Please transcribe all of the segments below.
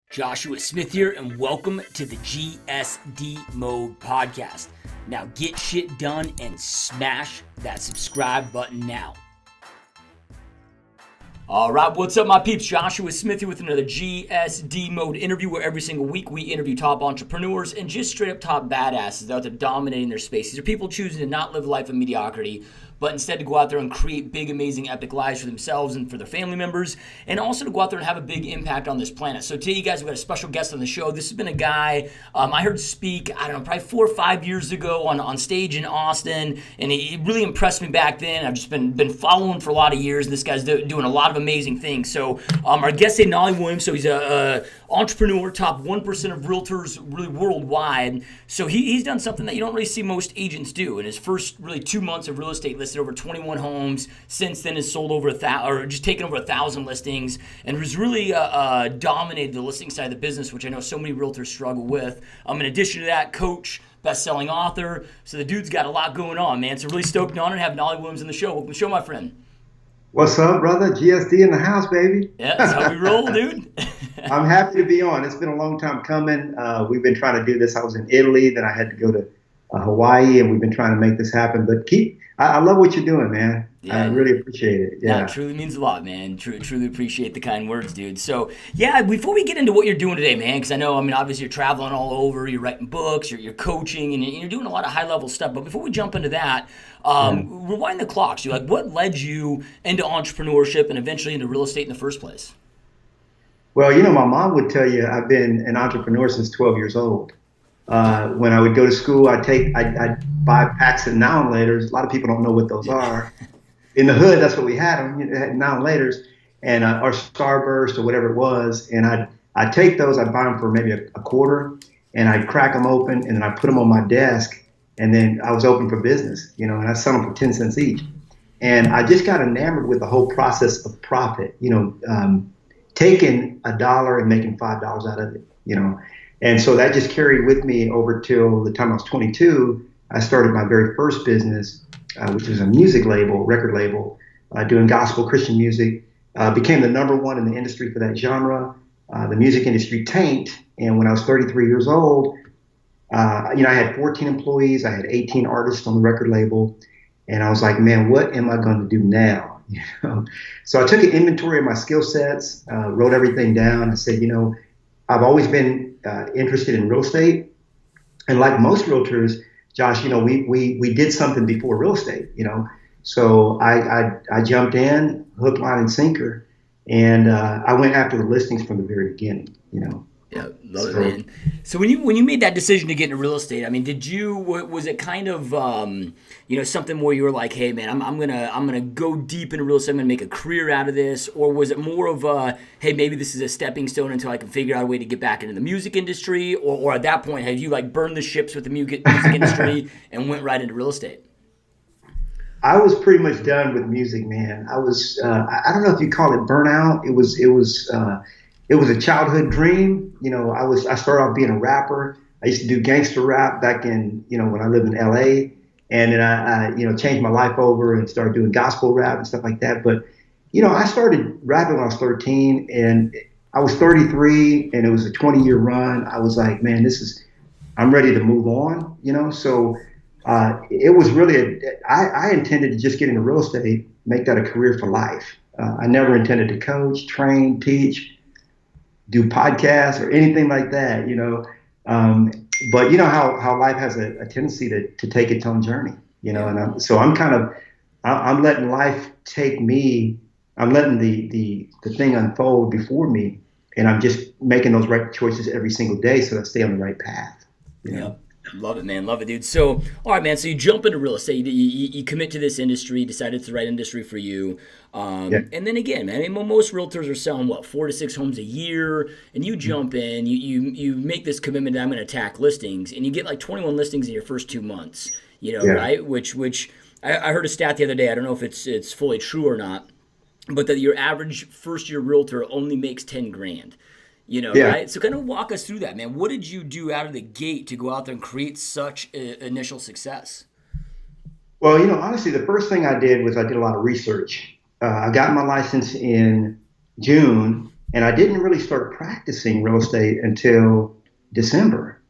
Joshua Smith here, and welcome to the GSD Mode Podcast. Now get shit done and smash that subscribe button now. All right, what's up, my peeps? Joshua Smith here with another GSD Mode interview, where every single week we interview top entrepreneurs and just straight up top badasses that are dominating their space. These are people choosing to not live a life of mediocrity, but instead to go out there and create big, amazing, epic lives for themselves and for their family members, and also to go out there and have a big impact on this planet. So today, you guys, we've got a special guest on the show. This has been a guy I heard speak, probably 4 or 5 years ago on stage in Austin, and he really impressed me back then. I've just been following for a lot of years, and this guy's doing a lot of amazing things. So our guest is Knolly Williams. So he's a entrepreneur, top 1% of realtors really worldwide. So he's done something that you don't really see most agents do. In his first really 2 months of real estate, listed over 21 homes. Since then, has sold over just taken over 1,000 listings, and has really dominated the listing side of the business, which I know so many realtors struggle with. In addition to that, coach, best-selling author. So the dude's got a lot going on, man. So really stoked and honored to have Knolly Williams on the show. Welcome to the show, my friend. What's up, brother? GSD in the house, baby. Yeah, that's how we roll, dude. I'm happy to be on. It's been a long time coming. We've been trying to do this. I was in Italy, then I had to go to Hawaii, and we've been trying to make this happen. But I love what you're doing, man. Yeah. I really appreciate it. Yeah, it truly means a lot, man. Truly appreciate the kind words, dude. So, yeah, before we get into what you're doing today, man, because I know, obviously you're traveling all over, you're writing books, you're coaching, and you're doing a lot of high-level stuff. But before we jump into that, rewind the clock. So, what led you into entrepreneurship and eventually into real estate in the first place? Well, my mom would tell you I've been an entrepreneur since 12 years old. When I would go to school, I'd buy packs of now and laters. A lot of people don't know what those are. In the hood, that's what we had them. Had now and laters, and or Starburst or whatever it was. And I'd take those. I'd buy them for maybe a quarter, and I'd crack them open, and then I put them on my desk, and then I was open for business. And I sell them for 10 cents each. And I just got enamored with the whole process of profit. Taking $1 and making $5 out of it. And so that just carried with me over till the time I was 22. I started my very first business, which was a music label, record label, doing gospel Christian music. Became the #1 in the industry for that genre. The music industry tanked, and when I was 33 years old, I had 14 employees. I had 18 artists on the record label, and I was like, man, what am I going to do now? So I took an inventory of my skill sets, wrote everything down. I said, I've always been interested in real estate, and like most realtors, Josh, we did something before real estate, So I jumped in, hook, line, and sinker, and I went after the listings from the very beginning, Yeah, love it, man. So when you made that decision to get into real estate, was it kind of something where you were like, hey man, I'm gonna go deep into real estate, I'm gonna make a career out of this, or was it more of hey, maybe this is a stepping stone until I can figure out a way to get back into the music industry, or at that point have you burned the ships with the music industry and went right into real estate? I was pretty much done with music, man. I was I don't know if you call it burnout. It was a childhood dream. I started off being a rapper. I used to do gangster rap back in, when I lived in LA. And then I changed my life over and started doing gospel rap and stuff like that. But, I started rapping when I was 13, and I was 33, and it was a 20-year run. I was like, man, I'm ready to move on, So it was really, I intended to just get into real estate, make that a career for life. I never intended to coach, train, teach, do podcasts or anything like that, but how life has a tendency to take its own journey, and I'm letting life take me. I'm letting the thing unfold before me, and I'm just making those right choices every single day so that I stay on the right path. Yeah. Love it, man. Love it, dude. So, all right, man. So you jump into real estate. You commit to this industry, decide it's the right industry for you. And then again, man, most realtors are selling, 4 to 6 homes a year. And you jump in, you make this commitment that I'm going to attack listings. And you get 21 listings in your first 2 months, right? Which I heard a stat the other day. I don't know if it's fully true or not, but that your average first-year realtor only makes $10,000. Right? So kind of walk us through that, man. What did you do out of the gate to go out there and create such initial success? Well, honestly, the first thing I did was I did a lot of research. I got my license in June, And I didn't really start practicing real estate until December.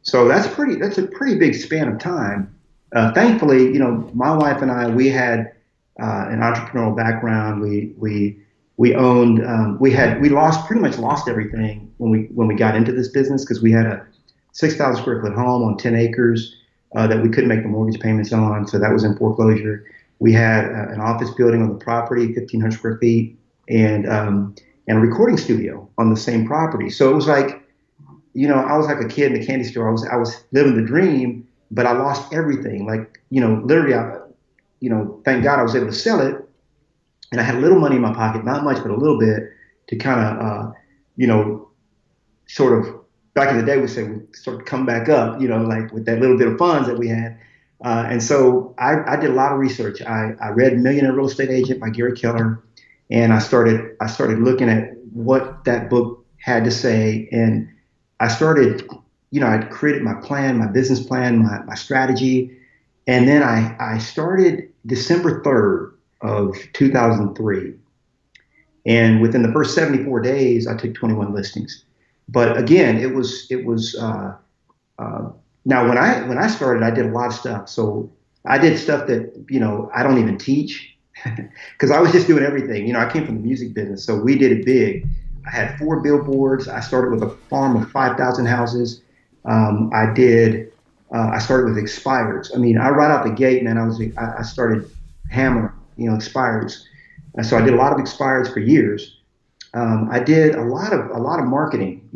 So that's a pretty big span of time. Thankfully, my wife and I, we had an entrepreneurial background. We owned, we lost, pretty much lost everything when we got into this business, because we had a 6,000 square foot home on 10 acres that we couldn't make the mortgage payments on. So that was in foreclosure. We had an office building on the property, 1,500 square feet, and a recording studio on the same property. So it was like, I was like a kid in the candy store. I was living the dream, but I lost everything. Like, literally, thank God I was able to sell it. And I had a little money in my pocket, not much, but a little bit, to kind of, sort of, back in the day, we say we sort of come back up, like with that little bit of funds that we had. And so I did a lot of research. I read Millionaire Real Estate Agent by Gary Keller, and I started looking at what that book had to say. And I started, I created my plan, my business plan, my strategy. And then I started December 3rd of 2003. And within the first 74 days, I took 21 listings. But again, it was now when I started, I did a lot of stuff. So I did stuff that, I don't even teach, because I was just doing everything. I came from the music business, so we did it big. I had 4 billboards. I started with a farm of 5,000 houses. I started with expireds. I mean, right out the gate, man, I started hammering, expireds. So I did a lot of expireds for years. I did a lot of marketing.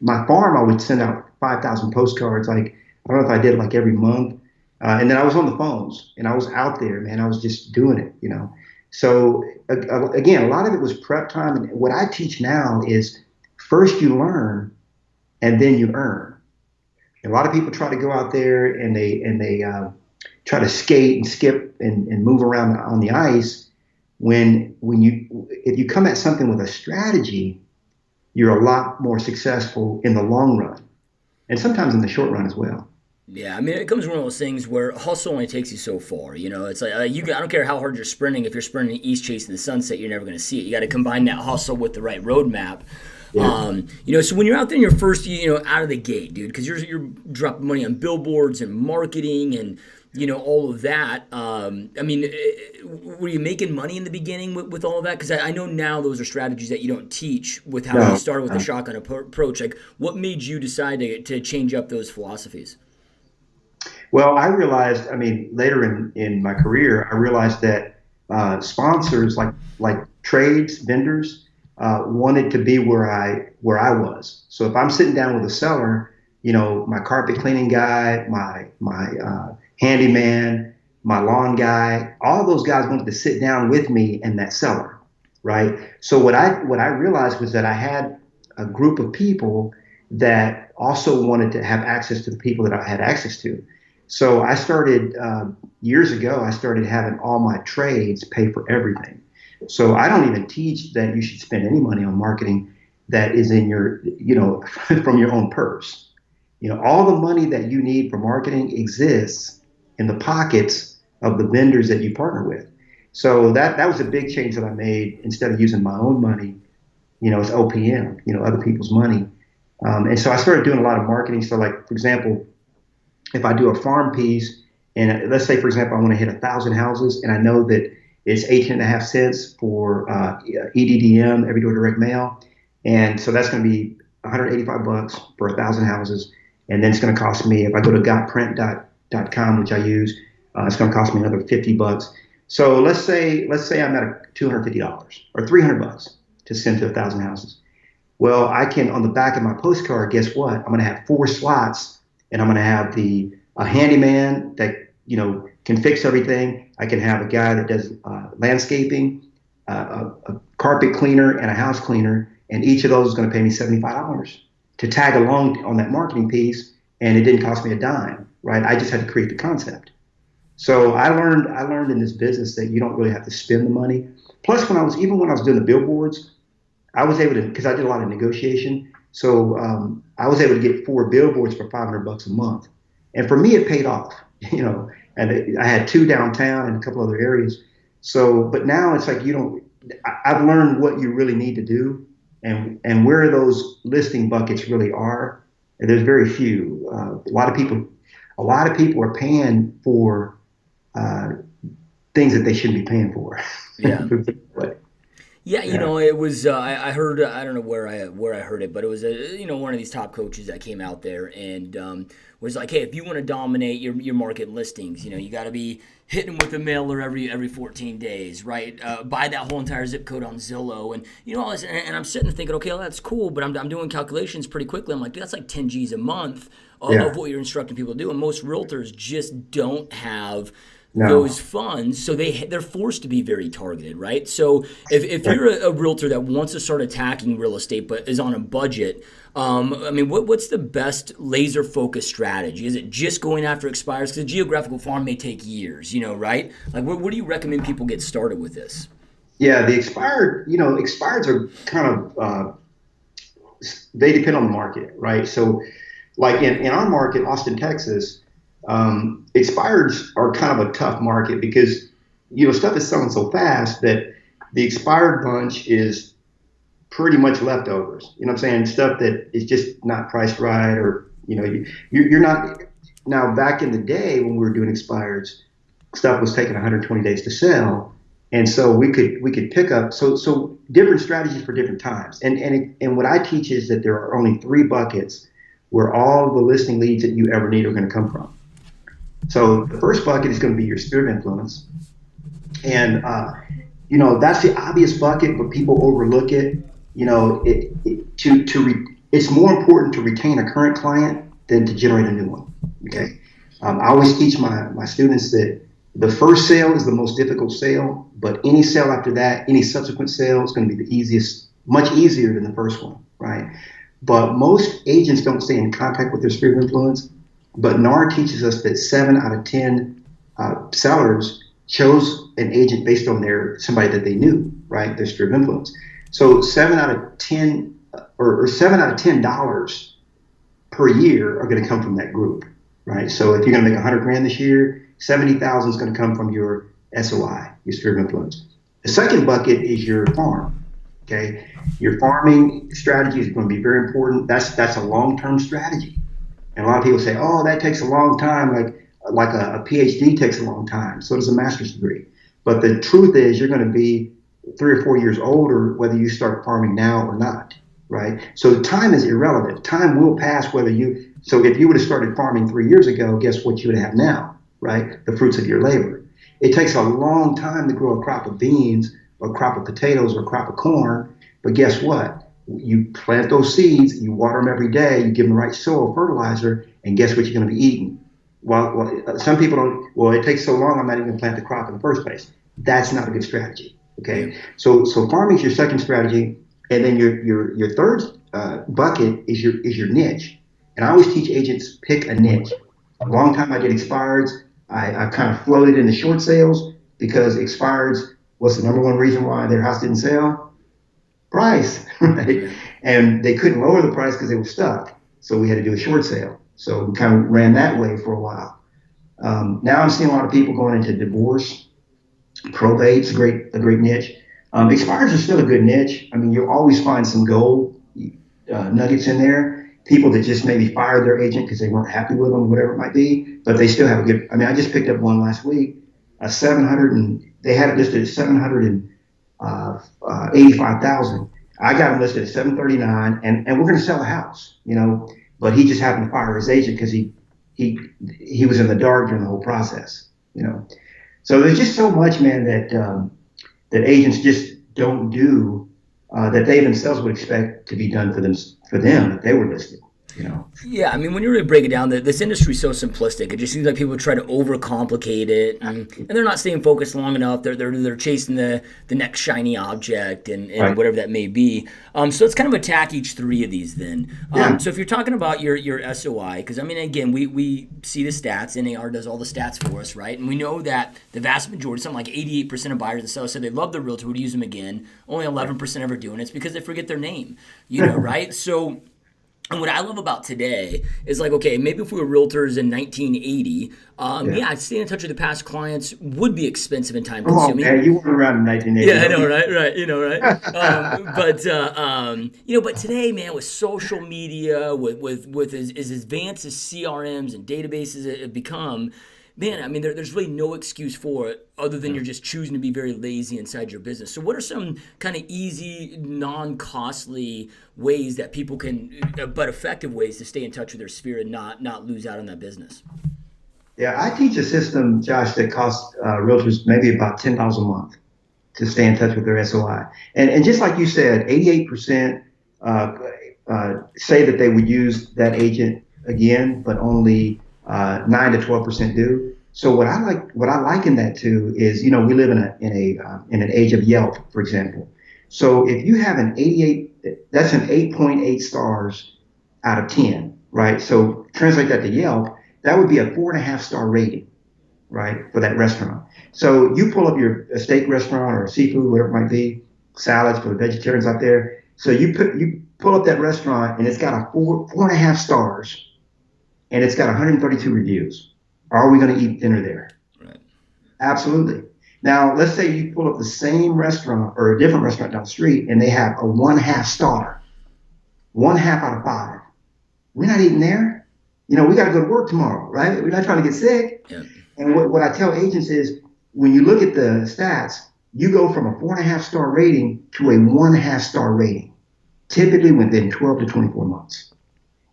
My farm, I would send out 5,000 postcards. Like, I don't know if I did it like every month. And then I was on the phones, and I was out there, man. I was just doing it, So again, a lot of it was prep time. And what I teach now is, first you learn, and then you earn. A lot of people try to go out there and they try to skate and skip and move around on the ice. If you come at something with a strategy, you're a lot more successful in the long run, and sometimes in the short run as well. Yeah, I mean, it comes from one of those things where hustle only takes you so far. It's like I don't care how hard you're sprinting. If you're sprinting east chasing the sunset, you're never going to see it. You got to combine that hustle with the right roadmap. Yeah. So when you're out there in your first, out of the gate, dude, because you're dropping money on billboards and marketing and all of that. I mean, were you making money in the beginning with all of that? Because I know now those are strategies that you don't teach with how you started with the shotgun approach. Like, what made you decide to change up those philosophies? Well, I realized, later in my career, I realized that sponsors like trades, vendors, wanted to be where I was. So if I'm sitting down with a seller, my carpet cleaning guy, my handyman, my lawn guy, all those guys wanted to sit down with me and that seller, right? So what I realized was that I had a group of people that also wanted to have access to the people that I had access to. So I started years ago. I started having all my trades pay for everything. So I don't even teach that you should spend any money on marketing that is in your, from your own purse. All the money that you need for marketing exists in the pockets of the vendors that you partner with. So that was a big change that I made. Instead of using my own money, it's OPM, other people's money. And so I started doing a lot of marketing. So like, for example, if I do a farm piece, and let's say, for example, I want to hit 1,000 houses, and I know that it's 18.5 cents for EDDM, every door direct mail. And so that's going to be $185 for 1,000 houses. And then it's going to cost me, if I go to gotprint.com, which I use, it's going to cost me another $50. So let's say I'm at $250 or $300 to send to 1,000 houses. Well, I can, on the back of my postcard, guess what? I'm going to have 4 slots. And I'm going to have a handyman that, can fix everything. I can have a guy that does landscaping, a carpet cleaner, and a house cleaner. And each of those is going to pay me $75 to tag along on that marketing piece. And it didn't cost me a dime, right? I just had to create the concept. So I learned in this business that you don't really have to spend the money. Plus, when I was doing the billboards, I was able to, because I did a lot of negotiation. So I was able to get 4 billboards for $500 a month. And for me, it paid off, and I had 2 downtown and a couple other areas. So, but now it's like, I've learned what you really need to do. and where those listing buckets really are, there's very few. A lot of people are paying for things that they shouldn't be paying for. Yeah. But, Yeah, it was. I heard. I don't know where I heard it, but it was one of these top coaches that came out there and was like, hey, if you want to dominate your market listings, you got to be hitting with a mailer every 14 days, right? Buy that whole entire zip code on Zillow, and all this. And I'm sitting there thinking, okay, well, that's cool, but I'm doing calculations pretty quickly. I'm like, dude, that's like 10 G's a month of what you're instructing people to do, and most realtors just don't have those funds, so they're forced to be very targeted, right? So if you're a realtor that wants to start attacking real estate but is on a budget, what's the best laser focused strategy? Is it just going after expireds? Because a geographical farm may take years, right? Like, where do you recommend people get started with this? Yeah, the expireds are kind of they depend on the market, right? So, like in our market, Austin, Texas. Expireds are kind of a tough market because, stuff is selling so fast that the expired bunch is pretty much leftovers. You know what I'm saying? Stuff that is just not priced right, or, you're not. Now, back in the day when we were doing expireds, stuff was taking 120 days to sell. And so we could pick up, so different strategies for different times. And what I teach is that there are only 3 buckets where all the listing leads that you ever need are going to come from. So the first bucket is going to be your sphere of influence. And, that's the obvious bucket, but people overlook it. It's more important to retain a current client than to generate a new one. Okay. I always teach my students that the first sale is the most difficult sale, but any sale after that, any subsequent sale is going to be the easiest, much easier than the first one, right? But most agents don't stay in contact with their sphere of influence. But NAR teaches us that 7 out of 10 sellers chose an agent based on somebody that they knew, right? Their sphere of influence. So 7 out of 10 or $7 out of $10 per year are going to come from that group, right? So if you're going to make $100,000 this year, 70,000 is going to come from your SOI, your sphere of influence. The second bucket is your farm. Okay, your farming strategy is going to be very important. That's a long-term strategy. And a lot of people say, oh, that takes a long time, like a PhD takes a long time. So does a master's degree. But the truth is you're going to be 3 or 4 years older whether you start farming now or not, right? So time is irrelevant. Time will pass so if you would have started farming 3 years ago, guess what you would have now, right? The fruits of your labor. It takes a long time to grow a crop of beans or a crop of potatoes or a crop of corn. But guess what? You plant those seeds, you water them every day, you give them the right soil fertilizer, and guess what you're going to be eating? Well, some people don't, it takes so long, I'm not even going to plant the crop in the first place. That's not a good strategy, okay? So farming is your second strategy, and then your third bucket is your niche. And I always teach agents, pick a niche. A long time I did expireds. I kind of floated into short sales because expireds was the number one reason why their house didn't sell. Price, right? And they couldn't lower the price because they were stuck. So we had to do a short sale. So we kind of ran that way for a while. Now I'm seeing a lot of people going into divorce, probate's a great niche. Expireds are still a good niche. I mean, you'll always find some gold nuggets in there. People that just maybe fired their agent because they weren't happy with them, whatever it might be. But they still have a good. I mean, I just picked up one last week, they had it listed at 785,000. I got him listed at 739, and we're going to sell a house, But he just happened to fire his agent because he was in the dark during the whole process, So there's just so much, man, that agents just don't do that they themselves would expect to be done for them if they were listed. Yeah, I mean, when you really break it down, this industry is so simplistic. It just seems like people try to overcomplicate it, and they're not staying focused long enough. They're chasing the next shiny object and right. Whatever that may be. So let's kind of attack each 3 of these then. So if you're talking about your SOI, because I mean, again, we see the stats. NAR does all the stats for us, right? And we know that the vast majority, something like 88% of buyers and sellers said they love the realtor, would use them again. Only 11% ever doing it. It's because they forget their name, right? So And what I love about today is like, okay, maybe if we were realtors in 1980, staying in touch with the past clients would be expensive and time Come on, consuming. man. You weren't around in 1980. Yeah, I know, right? Right, right. But today, man, with social media, with as advanced as CRMs and databases have become, man, I mean, there's really no excuse for it other than you're just choosing to be very lazy inside your business. So what are some kind of easy, non-costly ways that people can, but effective ways to stay in touch with their sphere and not lose out on that business? Yeah, I teach a system, Josh, that costs realtors maybe about $10 a month to stay in touch with their SOI. And just like you said, 88% say that they would use that agent again, but only 9 to 12% do. So what I liken that to is, we live in an age of Yelp, for example. So if you have an 88, that's an 8.8 stars out of 10, right? So translate that to Yelp, that would be a 4.5 star rating, right, for that restaurant. So you pull up a steak restaurant or seafood, whatever it might be, salads for the vegetarians out there. So you pull up that restaurant and it's got a 4.5 stars and it's got 132 reviews. Are we going to eat dinner there? Right. Absolutely. Now, let's say you pull up the same restaurant or a different restaurant down the street and they have a 1.5 star, 1.5 out of 5. We're not eating there. We got to go to work tomorrow, right? We're not trying to get sick. Yeah. And what I tell agents is when you look at the stats, you go from a 4.5 star rating to a 1.5 star rating, typically within 12 to 24 months.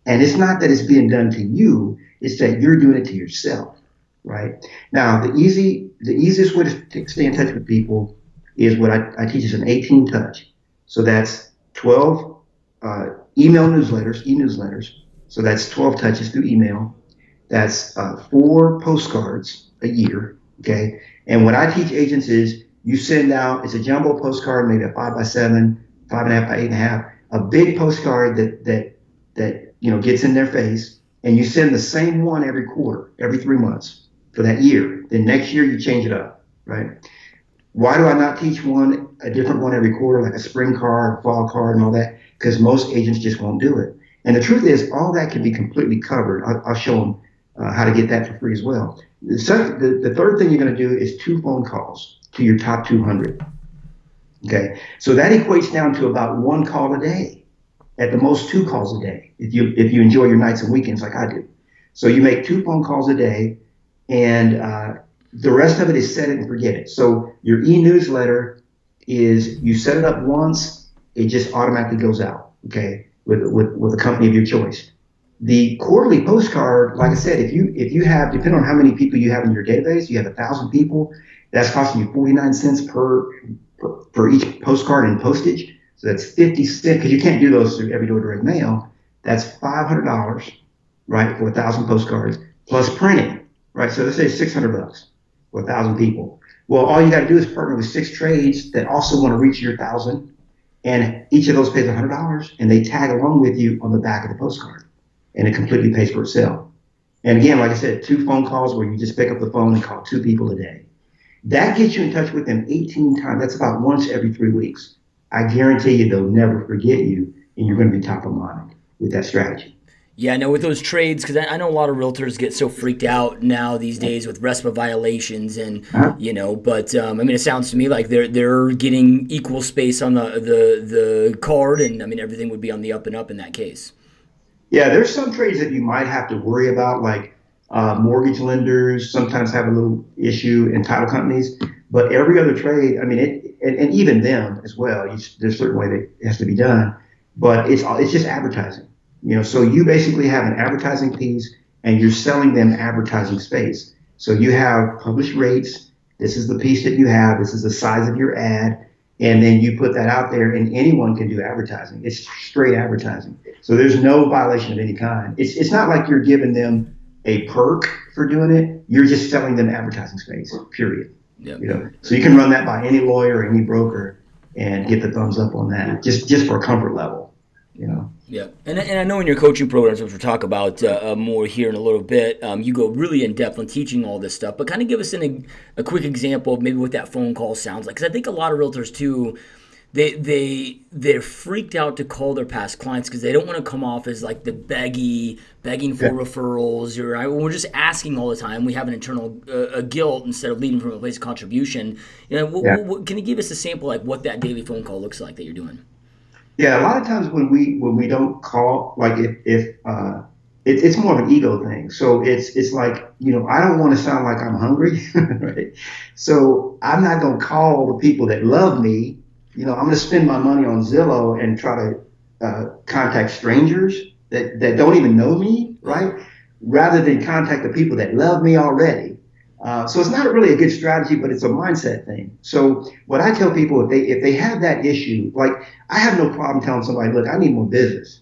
And it's not that it's being done to you, it's that you're doing it to yourself, right? Now, the easiest way to stay in touch with people is what I teach is an 18 touch. So that's 12 e-newsletters. So that's 12 touches through email. That's 4 postcards a year, okay? And what I teach agents is you send out, it's a jumbo postcard, maybe a 5x7, 5.5 by 8.5, a big postcard that gets in their face, and you send the same one every quarter, every 3 months for that year. Then next year you change it up, right? Why do I not teach a different one every quarter, like a spring card, fall card, and all that? Because most agents just won't do it. And the truth is, all that can be completely covered. I'll show them how to get that for free as well. The third thing you're going to do is 2 phone calls to your top 200. Okay, so that equates down to about 1 call a day, at the most 2 calls a day, if you enjoy your nights and weekends like I do. So you make 2 phone calls a day, and the rest of it is set it and forget it. So your e-newsletter is you set it up once, it just automatically goes out. Okay. With a company of your choice. The quarterly postcard, like I said, if you have, depending on how many people you have in your database, you have 1,000 people, that's costing you 49 cents per each postcard and postage. So that's 50 cents, because you can't do those through every door direct mail. That's $500, right, for 1,000 postcards plus printing, right? So let's say $600 for 1,000 people. Well, all you got to do is partner with 6 trades that also want to reach your 1,000. And each of those pays $100, and they tag along with you on the back of the postcard, and it completely pays for itself. And again, like I said, 2 phone calls where you just pick up the phone and call 2 people a day. That gets you in touch with them 18 times. That's about once every 3 weeks. I guarantee you they'll never forget you, and you're going to be top of mind with that strategy. Yeah, I know with those trades, because I know a lot of realtors get so freaked out now these days with RESPA violations, and but I mean, it sounds to me like they're getting equal space on the card, and I mean everything would be on the up and up in that case. Yeah, there's some trades that you might have to worry about, like mortgage lenders sometimes have a little issue, and title companies. But every other trade, I mean, and even them as well. There's a certain way that it has to be done, but it's just advertising. So you basically have an advertising piece and you're selling them advertising space. So you have published rates. This is the piece that you have. This is the size of your ad. And then you put that out there and anyone can do advertising. It's straight advertising. So there's no violation of any kind. It's not like you're giving them a perk for doing it. You're just selling them advertising space, period. Yep. So you can run that by any lawyer or any broker and get the thumbs up on that, just for a comfort level. Yeah, and I know in your coaching programs, which we'll talk about more here in a little bit, you go really in depth on teaching all this stuff. But kind of give us a quick example of maybe what that phone call sounds like, because I think a lot of realtors too, they're freaked out to call their past clients because they don't want to come off as like the begging for referrals, or we're just asking all the time. We have an internal guilt instead of leading from a place of contribution. Can you give us a sample like what that daily phone call looks like that you're doing? Yeah, a lot of times when we don't call, like if it's more of an ego thing. So it's like, I don't want to sound like I'm hungry, right? So I'm not going to call the people that love me. I'm going to spend my money on Zillow and try to contact strangers that don't even know me, right? Rather than contact the people that love me already. So it's not really a good strategy, but it's a mindset thing. So what I tell people, if they have that issue, like I have no problem telling somebody, look, I need more business.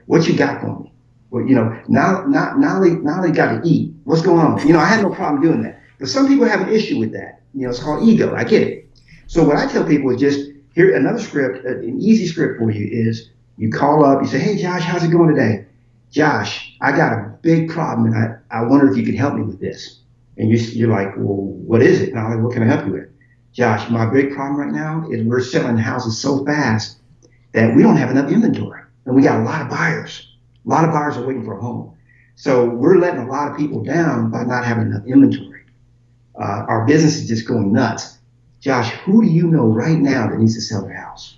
What you got for me? Well, Knolly got to eat. What's going on? I had no problem doing that. But some people have an issue with that. It's called ego. I get it. So what I tell people is just, here, another script, an easy script for you is you call up, you say, hey, Josh, how's it going today? Josh, I got a big problem, and I wonder if you can help me with this. And you're like, well, what is it, Knolly? What can I help you with? Josh, my big problem right now is we're selling houses so fast that we don't have enough inventory. And we got a lot of buyers. A lot of buyers are waiting for a home. So we're letting a lot of people down by not having enough inventory. Our business is just going nuts. Josh, who do you know right now that needs to sell their house?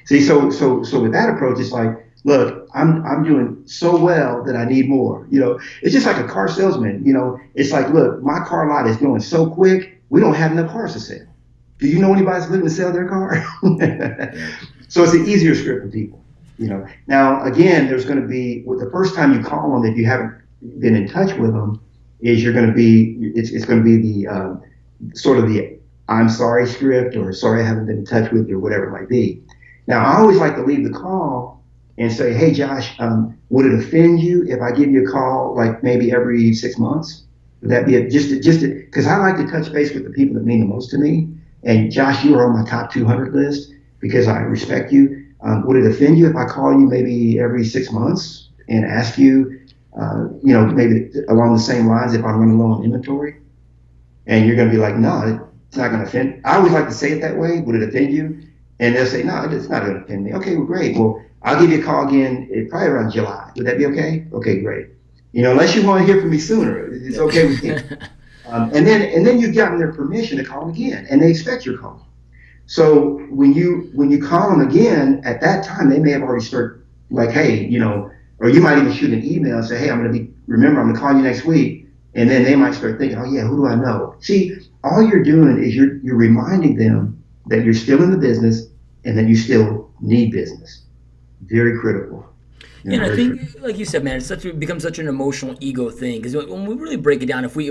See, so with that approach, it's like, look, I'm doing so well that I need more. It's just like a car salesman. It's like, look, my car lot is going so quick, we don't have enough cars to sell. Do you know anybody that's looking to sell their car? So it's an easier script for people. Now again, there's going to be, the first time you call them, if you haven't been in touch with them, is it's going to be the sort of the I'm sorry script, or sorry I haven't been in touch with you, or whatever it might be. Now I always like to leave the call and say, hey Josh, would it offend you if I give you a call like maybe every 6 months? Would that be just because I like to touch base with the people that mean the most to me. And Josh, you are on my top 200 list because I respect you. Would it offend you if I call you maybe every 6 months and ask you, maybe along the same lines if I'm running low on inventory? And you're going to be like, no, it's not going to offend. I always like to say it that way. Would it offend you? And they'll say, no, it's not going to offend me. Okay, well, great. Well, I'll give you a call again probably around July. Would that be okay? Okay, great. Unless you want to hear from me sooner, it's okay with me. And then you've gotten their permission to call them again, and they expect your call. So when you call them again, at that time they may have already started like, hey, or you might even shoot an email and say, hey, I'm going to call you next week. And then they might start thinking, oh yeah, who do I know? See, all you're doing is you're reminding them that you're still in the business and that you still need business. Very critical. And I think, like you said, man, it becomes such an emotional ego thing, because when we really break it down, if we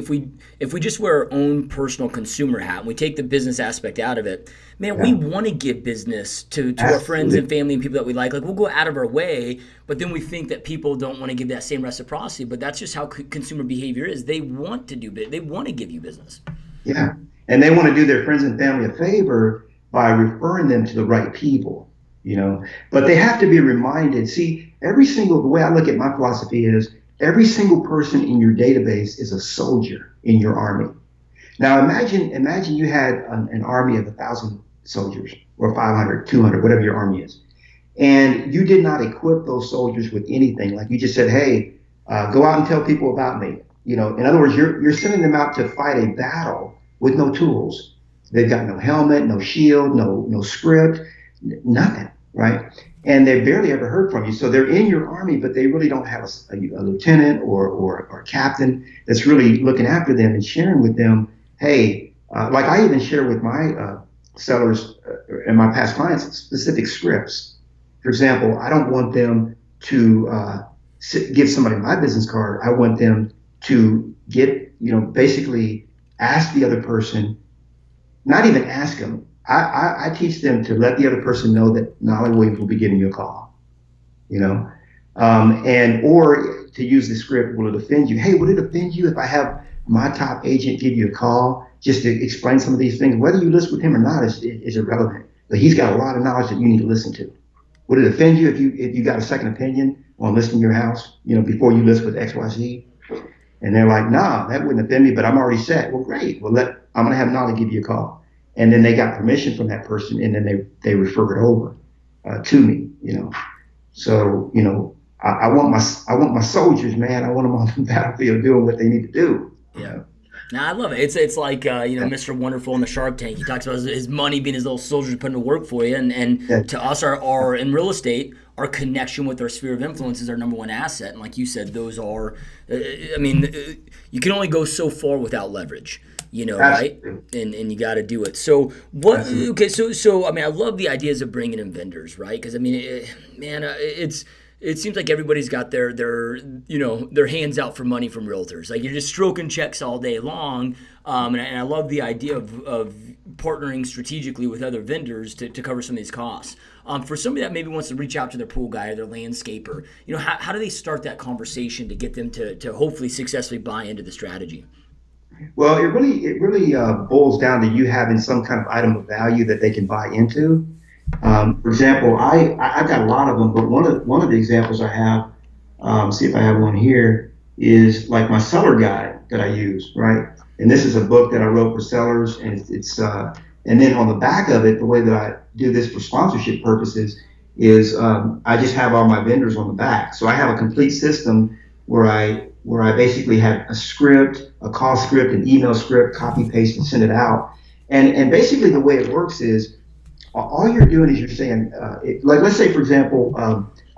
just wear our own personal consumer hat and we take the business aspect out of it, man, we want to give business to our friends and family and people that we like. Like, we'll go out of our way, but then we think that people don't want to give that same reciprocity. But that's just how consumer behavior is. They want to do they want to give you business. Yeah, and they want to do their friends and family a favor by referring them to the right people. But they have to be reminded. See, the way I look at my philosophy is every single person in your database is a soldier in your army. Now imagine you had an army of 1,000 soldiers, or 500, 200, whatever your army is. And you did not equip those soldiers with anything. Like you just said, hey, go out and tell people about me. In other words, you're sending them out to fight a battle with no tools. They've got no helmet, no shield, no script, nothing, right? And they've barely ever heard from you. So they're in your army, but they really don't have a lieutenant or a captain that's really looking after them and sharing with them, hey, like I even share with my sellers and my past clients specific scripts. For example, I don't want them to give somebody my business card. I want them to get, basically ask the other person, not even ask them. I teach them to let the other person know that Knolly Williams will be giving you a call, and or to use the script, will it offend you? Hey, would it offend you if I have my top agent give you a call just to explain some of these things? Whether you list with him or not is irrelevant, but he's got a lot of knowledge that you need to listen to. Would it offend you if you got a second opinion on listing your house, before you list with XYZ? And they're like, nah, that wouldn't offend me, but I'm already set. Well, great. Well, I'm going to have Knolly give you a call. and then they got permission from that person, and then they refer it over to me. So I want my soldiers, man. I want them on the battlefield doing what they need to do. Yeah. Now I love it. It's like Mr. Wonderful in the Shark Tank. He talks about his money being his little soldiers putting to work for you, and to us, our in real estate, our connection with our sphere of influence is our number one asset. And like you said, those are, you can only go so far without leverage. Right? And you got to do it. So what? Absolutely. Okay, so I love the ideas of bringing in vendors, right? Because it seems like everybody's got their hands out for money from realtors. Like you're just stroking checks all day long, and I love the idea of partnering strategically with other vendors to cover some of these costs. For somebody that maybe wants to reach out to their pool guy or their landscaper, how do they start that conversation to get them to hopefully successfully buy into the strategy? Well, it really boils down to you having some kind of item of value that they can buy into. For example, I've got a lot of them, but one of the examples I have, see if I have one here, is like my seller guide that I use, right? And this is a book that I wrote for sellers, and it's and then on the back of it, the way that I do this for sponsorship purposes is I just have all my vendors on the back. So I have a complete system where I basically have a script, a call script, an email script, copy, paste, and send it out. And basically the way it works is all you're doing is you're saying, like let's say for example,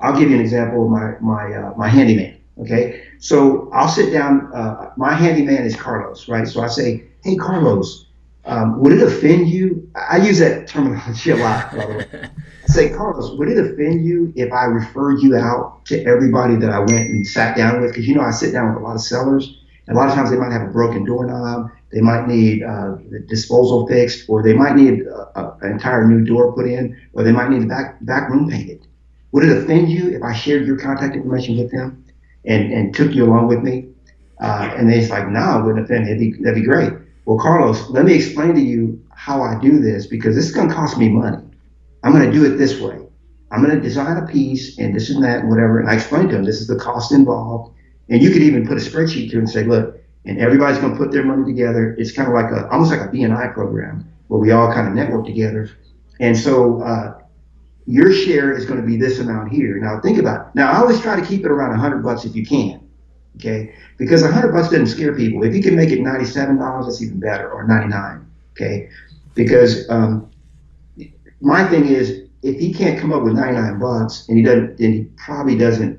I'll give you an example of my handyman. Okay, so I'll sit down. My handyman is Carlos, right? So I say, hey Carlos, would it offend you? I use that terminology a lot, by the way. I say, Carlos, would it offend you if I referred you out to everybody that I went and sat down with? Because I sit down with a lot of sellers, and a lot of times they might have a broken doorknob, they might need the disposal fixed, or they might need an entire new door put in, or they might need the back room painted. Would it offend you if I shared your contact information with them and took you along with me? And they're like, no, it wouldn't offend me. That'd be great. Well, Carlos, let me explain to you how I do this, because this is going to cost me money. I'm going to do it this way. I'm going to design a piece and this and that and whatever. And I explained to them, this is the cost involved. And you could even put a spreadsheet to it and say, look, and everybody's going to put their money together. It's kind of like almost like a BNI program where we all kind of network together. And so your share is going to be this amount here. Now think about it. Now I always try to keep it around $100 if you can. Okay, because $100 doesn't scare people. If you can make it $97, that's even better, or $99. Okay, because my thing is, if he can't come up with $99 and he doesn't, then he probably doesn't.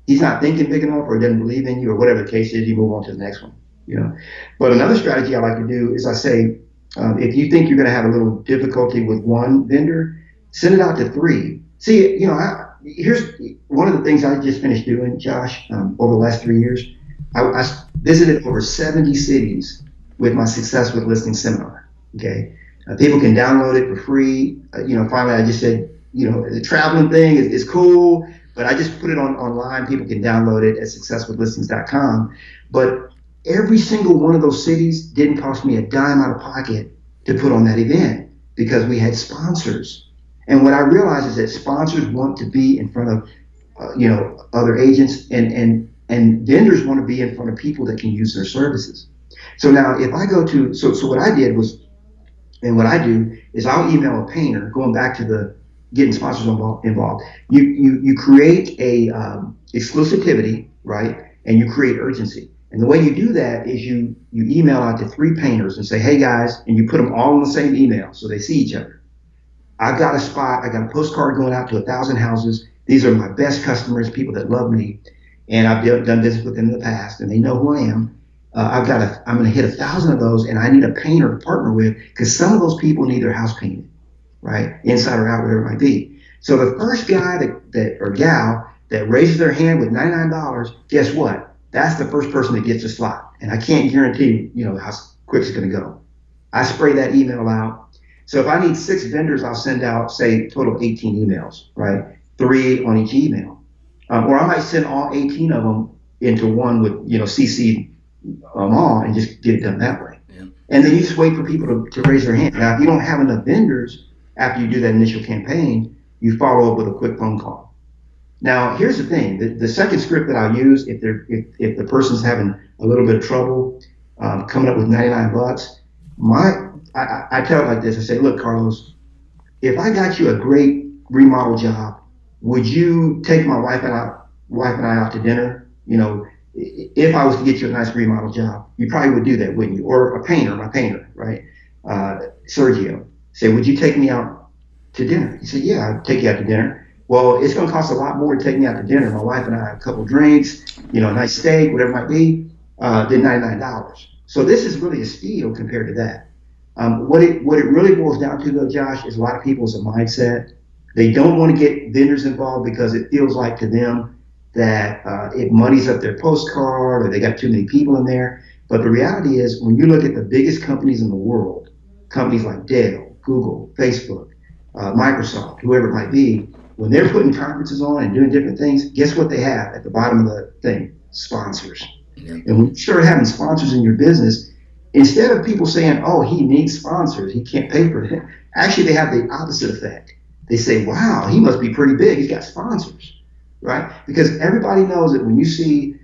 He's not thinking big enough, or doesn't believe in you, or whatever the case is. You move on to the next one. But another strategy I like to do is I say, if you think you're going to have a little difficulty with one vendor, send it out to 3. See, here's one of the things I just finished doing, Josh, over the last 3 years. I visited over 70 cities with my Success with Listings seminar. Okay, people can download it for free. Finally, I just said, the traveling thing is cool, but I just put it online. People can download it at successwithlistings.com. But every single one of those cities didn't cost me a dime out of pocket to put on that event, because we had sponsors. And what I realized is that sponsors want to be in front of, other agents, and vendors want to be in front of people that can use their services. So now if I go to, so what I did was, and what I do is I'll email a painter, going back to the getting sponsors involved. You create a exclusivity, right? And you create urgency. And the way you do that is you email out to 3 painters and say, hey guys, and you put them all in the same email so they see each other. I've got a spot, I got a postcard going out to 1,000 houses. These are my best customers, people that love me, and I've done business with them in the past, and they know who I am. I'm going to hit 1,000 of those, and I need a painter to partner with, because some of those people need their house painted, right, inside or out, whatever it might be. So the first guy that or gal that raises their hand with $99, guess what? That's the first person that gets a slot, and I can't guarantee how quick it's going to go. I spray that email out. So if I need 6 vendors, I'll send out, say, total of 18 emails, right? 3 on each email. Or I might send all 18 of them into one with, CC them all, and just get it done that way. Yeah. And then you just wait for people to raise their hand. Now, if you don't have enough vendors after you do that initial campaign, you follow up with a quick phone call. Now, here's the thing. The second script that I'll use, if the person's having a little bit of trouble coming up with $99, I tell it like this. I say, look, Carlos, if I got you a great remodel job, would you take my wife and I out to dinner? If I was to get you a nice remodel job, you probably would do that, wouldn't you? Or a painter, my painter, right? Sergio, say, would you take me out to dinner? He said, yeah, I'd take you out to dinner. Well, it's going to cost a lot more to take me out to dinner. My wife and I, a couple of drinks, a nice steak, whatever it might be, than $99. So this is really a steal compared to that. What it really boils down to, though, Josh, is a lot of people's a mindset. They don't want to get vendors involved because it feels like to them that it muddies up their postcard or they got too many people in there. But the reality is, when you look at the biggest companies in the world, companies like Dell, Google, Facebook, Microsoft, whoever it might be, when they're putting conferences on and doing different things, guess what they have at the bottom of the thing? Sponsors. Yeah. And when you start having sponsors in your business, instead of people saying, oh, he needs sponsors, he can't pay for it, actually they have the opposite effect. They say, wow, he must be pretty big, he's got sponsors, right? Because everybody knows that when you see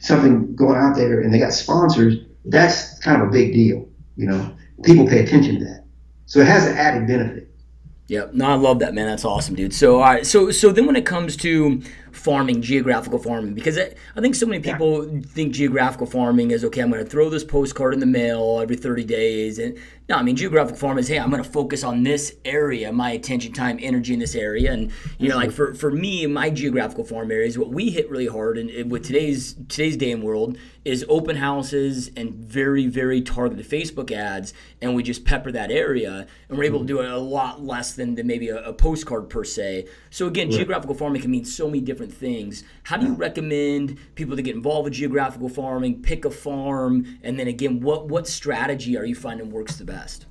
something going out there and they got sponsors, that's kind of a big deal, People pay attention to that. So it has an added benefit. Yep. No, I love that, man. That's awesome, dude. So, all right. So then when it comes to farming, geographical farming, because I think so many people think geographical farming is, okay, I'm going to throw this postcard in the mail every 30 days. And no, I mean, geographical farming is, hey, I'm going to focus on this area, my attention, time, energy in this area. And, like for me, my geographical farm areas, what we hit really hard and with today's day and world is open houses and very, very targeted Facebook ads. And we just pepper that area and we're able to do it a lot less than maybe a postcard per se. So again, geographical farming can mean so many different things. How do you recommend people to get involved with geographical farming, pick a farm, and then again, what strategy are you finding works the best?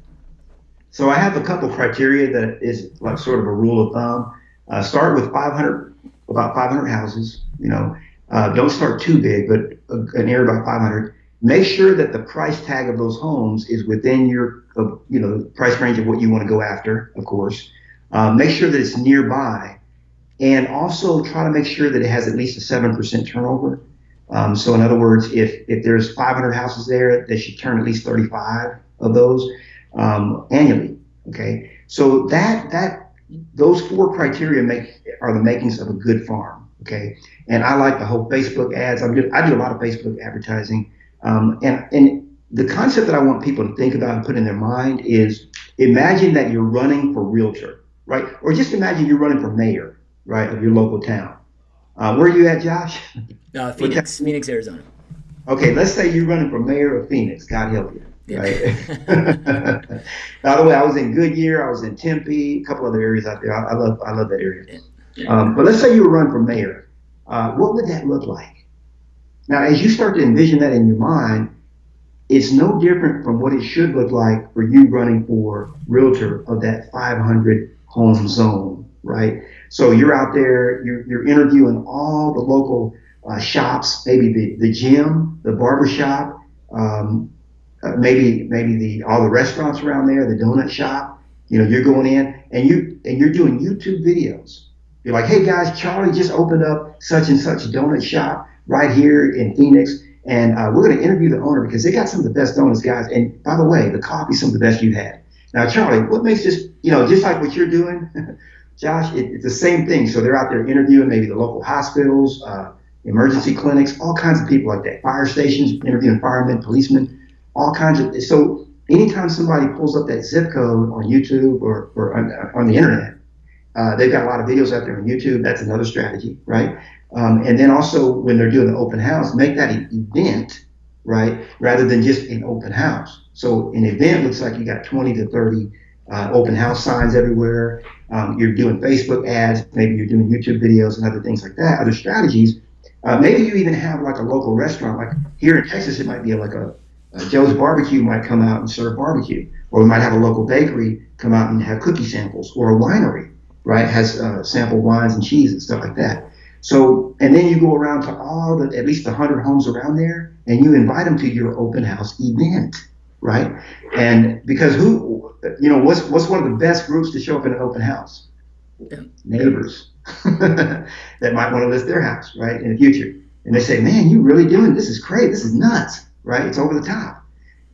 So I have a couple criteria that is like sort of a rule of thumb. Start with about 500 houses. Don't start too big, but an area about 500. Make sure that the price tag of those homes is within your, the price range of what you want to go after, of course. Make sure that it's nearby. And also try to make sure that it has at least a 7% turnover. So in other words, if there's 500 houses there, they should turn at least 35 of those annually. Okay, so those four criteria are the makings of a good farm. Okay, and I like the whole Facebook ads. I do a lot of Facebook advertising, and the concept that I want people to think about and put in their mind is: imagine that you're running for realtor, right? Or just imagine you're running for mayor, right, of your local town. Where are you at, Josh? Phoenix, Arizona. Okay, let's say you're running for mayor of Phoenix. God help you. Yeah. Right? By the way, I was in Goodyear. I was in Tempe. A couple other areas out there. I love that area. But let's say you were running for mayor. What would that look like? Now, as you start to envision that in your mind, it's no different from what it should look like for you running for realtor of that 500 home zone, right? So you're out there, you're interviewing all the local shops, maybe the gym, the barbershop, maybe all the restaurants around there, the donut shop. You're going in and you're doing YouTube videos. You're like, hey guys, Charlie just opened up such and such donut shop right here in Phoenix, and we're going to interview the owner because they got some of the best donuts, guys. And by the way, the coffee's some of the best you've had. Now, Charlie, what makes this, just like what you're doing, Josh, it's the same thing. So they're out there interviewing maybe the local hospitals, emergency clinics, all kinds of people like that, fire stations, interviewing firemen, policemen, all kinds of. So anytime somebody pulls up that zip code on YouTube or on the internet, they've got a lot of videos out there on YouTube. That's another strategy, right? And then also when they're doing the open house, make that an event, right, rather than just an open house. So an event looks like you got 20 to 30 open house signs everywhere. You're doing Facebook ads, maybe you're doing YouTube videos and other things like that, other strategies. Maybe you even have like a local restaurant, like here in Texas, it might be like a Joe's Barbecue might come out and serve barbecue, or we might have a local bakery come out and have cookie samples, or a winery, right, has sample wines and cheese and stuff like that. So, and then you go around to at least 100 homes around there, and you invite them to your open house event, right? And because what's one of the best groups to show up in an open house? Yeah. Neighbors that might want to list their house, right, in the future. And they say, man, you really doing this? Is great. This is nuts, right? It's over the top.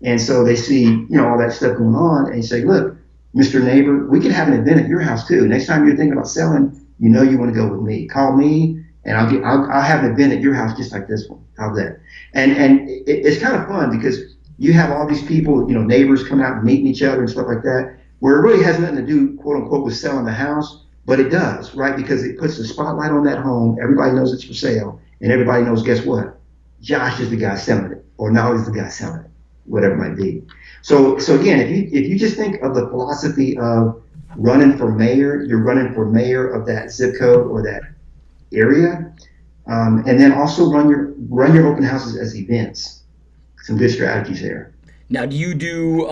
And so they see, all that stuff going on, and you say, look, Mr. Neighbor, we could have an event at your house too. Next time you're thinking about selling, you want to go with me. Call me, and I'll have an event at your house just like this one. How's that? And it's kind of fun because you have all these people, neighbors coming out and meeting each other and stuff like that, where it really has nothing to do, quote unquote, with selling the house, but it does, right? Because it puts the spotlight on that home. Everybody knows it's for sale, and everybody knows, guess what? Josh is the guy selling it, or Knolly's the guy selling it, whatever it might be. So again, if you just think of the philosophy of running for mayor, you're running for mayor of that zip code or that area, and then also run your open houses as events. Some good strategies there. Now, do you do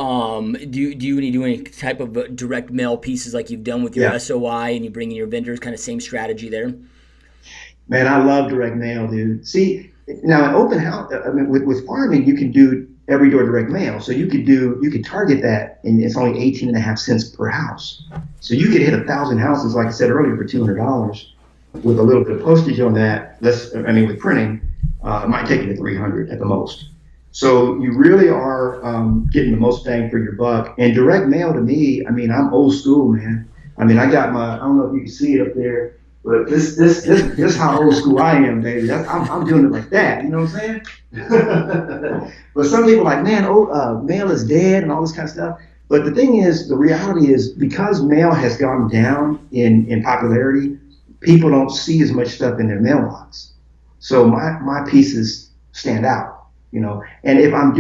any type of direct mail pieces like you've done with your SOI, and you bring in your vendors? Kind of same strategy there. Man, I love direct mail, dude. See, now an open house, with farming, you can do every door direct mail. So you could target that, and it's only 18.5 cents per house. So you could hit 1,000 houses, like I said earlier, for $200 with a little bit of postage on that. With printing, it might take you to 300 at the most. So you really are getting the most bang for your buck. And direct mail to me, I'm old school, man. I got I don't know if you can see it up there, but this how old school I am, baby. I'm doing it like that. You know what I'm saying? But some people are like, man, mail is dead and all this kind of stuff. But the thing is, the reality is, because mail has gone down in popularity, people don't see as much stuff in their mailbox. So my pieces stand out. And if I'm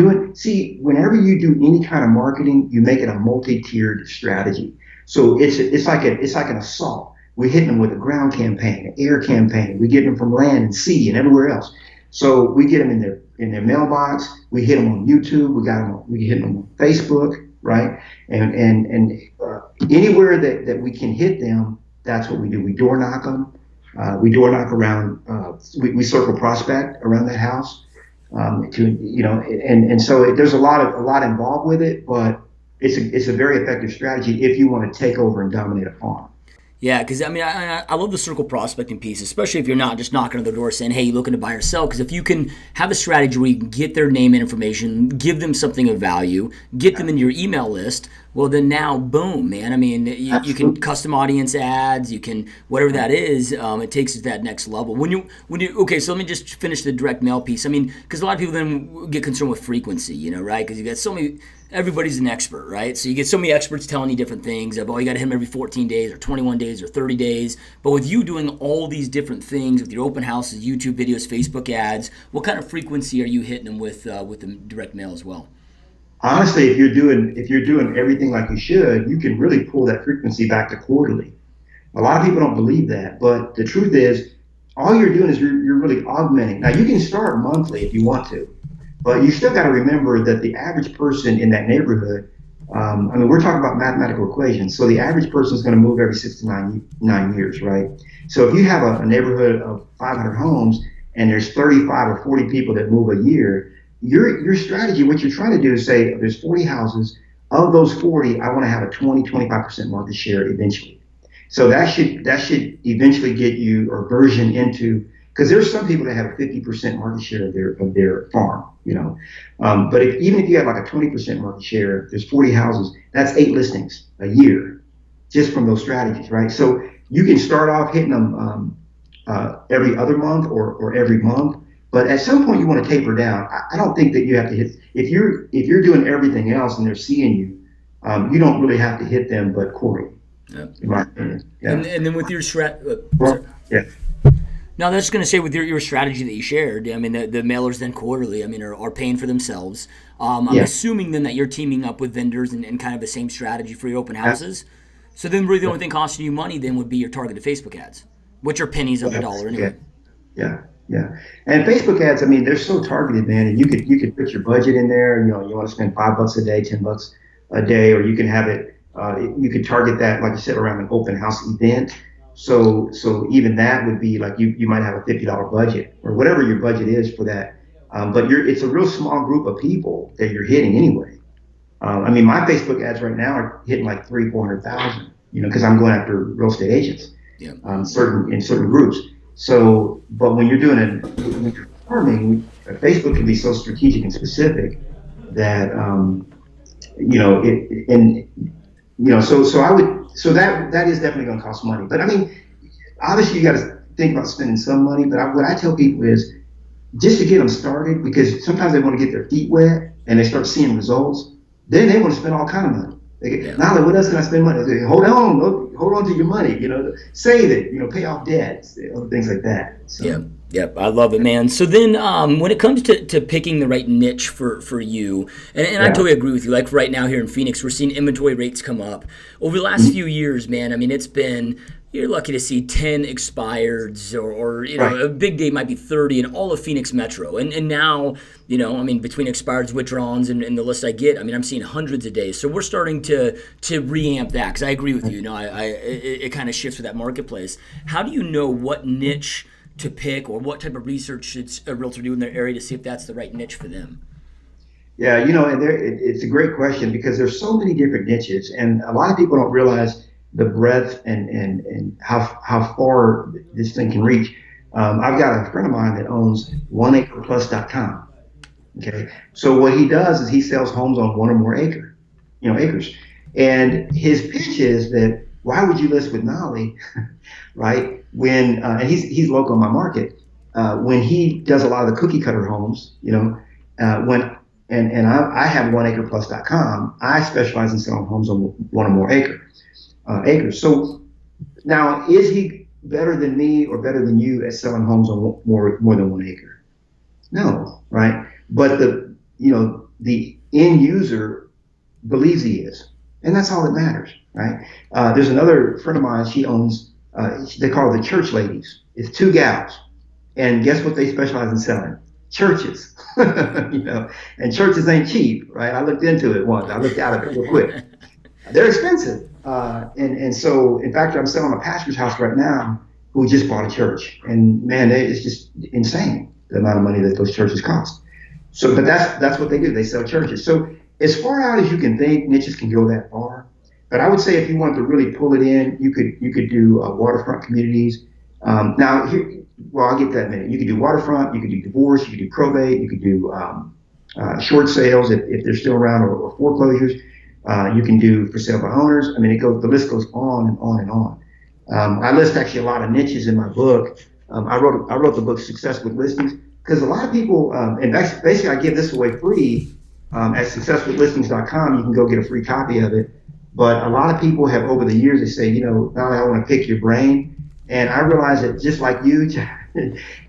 whenever you do any kind of marketing, you make it a multi-tiered strategy. So it's like an assault. We're hitting them with a ground campaign, an air campaign. We get them from land and sea and everywhere else. So we get them in their mailbox. We hit them on YouTube. We hit them on Facebook, right? And anywhere that we can hit them, that's what we do. We door knock them. We door knock around. We circle prospect around that house. And so there's a lot involved with it, but it's a very effective strategy if you want to take over and dominate a farm. Yeah, because I love the circle prospecting piece, especially if you're not just knocking on the door saying, hey, you looking to buy or sell? Because if you can have a strategy where you can get their name and information, give them something of value, get them into your email list, well, then now, boom, man. You can custom audience ads, you can, whatever that is, it takes it to that next level. Okay, so let me just finish the direct mail piece. Because a lot of people then get concerned with frequency, right? Because you got so many, everybody's an expert, right? So you get so many experts telling you different things of, you got to hit them every 14 days or 21 days or 30 days. But with you doing all these different things with your open houses, YouTube videos, Facebook ads, what kind of frequency are you hitting them with the direct mail as well? Honestly, if you're doing everything like you should, you can really pull that frequency back to quarterly. A lot of people don't believe that, but the truth is, all you're doing is you're really augmenting. Now, you can start monthly if you want to, but you still got to remember that the average person in that neighborhood, we're talking about mathematical equations. So the average person is going to move every 6 to 9 years, right? So if you have a neighborhood of 500 homes and there's 35 or 40 people that move a year, your strategy, what you're trying to do is say, there's 40 houses. Of those 40, I want to have a 20-25% market share eventually. So that should eventually get you or version into, because there's some people that have a 50% market share of their farm, But even if you have like a 20% market share, there's 40 houses. That's 8 listings a year, just from those strategies, right? So you can start off hitting them every other month or every month. But at some point you want to taper down. I don't think that you have to hit, if you're doing everything else and they're seeing you, you don't really have to hit them but quarterly. In my opinion. Yeah. And then with your yeah. No, that's going to say with your strategy that you shared. The mailers then quarterly, are paying for themselves. I'm assuming then that you're teaming up with vendors and kind of the same strategy for your open houses. So then really the only thing costing you money then would be your targeted Facebook ads, which are pennies of a dollar anyway. Yeah. And Facebook ads, they're so targeted, man. And you could put your budget in there. You want to spend $5 a day, $10 a day, or you can have it. You could target that, like you said, around an open house event. So even that would be like you might have a $50 budget or whatever your budget is for that. But it's a real small group of people that you're hitting anyway. My Facebook ads right now are hitting like 300,000-400,000. Because I'm going after real estate agents. Yeah. In certain groups. So, but when you're doing when you're farming, Facebook can be so strategic and specific that so that is definitely going to cost money. But I mean, obviously you got to think about spending some money. But what I tell people is just to get them started, because sometimes they want to get their feet wet and they start seeing results. Then they want to spend all kind of money. Knolly, what else can I spend money? Say, hold on to your money. Save it. Pay off debts, things like that. So. Yep, I love it, man. So then when it comes to picking the right niche for you, and I totally agree with you. Like right now here in Phoenix, we're seeing inventory rates come up. Over the last few years, man, I mean, it's been, you're lucky to see 10 expireds or a big day might be 30 in all of Phoenix Metro. And now, I mean, between expireds, withdrawals, and the list I get, I mean, I'm seeing hundreds a day. So we're starting to reamp that, because I agree with you. It kind of shifts with that marketplace. How do you know what niche to pick, or what type of research should a realtor do in their area to see if that's the right niche for them? Yeah, and it's a great question, because there's so many different niches, and a lot of people don't realize the breadth and how far this thing can reach. I've got a friend of mine that owns oneacreplus.com. Okay, so what he does is he sells homes on one or more acres, and his pitch is that why would you list with Knolly, right? When and he's local in my market, when he does a lot of the cookie cutter homes, I have oneacreplus.com. I specialize in selling homes on one or more acres. So now, is he better than me or better than you at selling homes on more than 1 acre? No, right? But the end user believes he is, and that's all that matters, right? There's another friend of mine. She owns. They call it the church ladies. It's 2 gals, and guess what they specialize in selling? Churches. And churches ain't cheap, right? I looked into it once. I looked out of it real quick. They're expensive, and so in fact, I'm selling a pastor's house right now who just bought a church, and man, it's just insane the amount of money that those churches cost. So, but that's what they do. They sell churches. So as far out as you can think, niches can go that far. But I would say if you wanted to really pull it in, you could do waterfront communities. I'll get that in a minute. You could do waterfront, you could do divorce, you could do probate, you could do short sales if they're still around, or foreclosures. You can do for sale by owners. I mean, the list goes on and on and on. I list actually a lot of niches in my book. I wrote the book Success with Listings, because a lot of people, and basically I give this away free at successwithlistings.com. You can go get a free copy of it. But a lot of people have, over the years, they say, Knolly, I want to pick your brain. And I realize that just like you,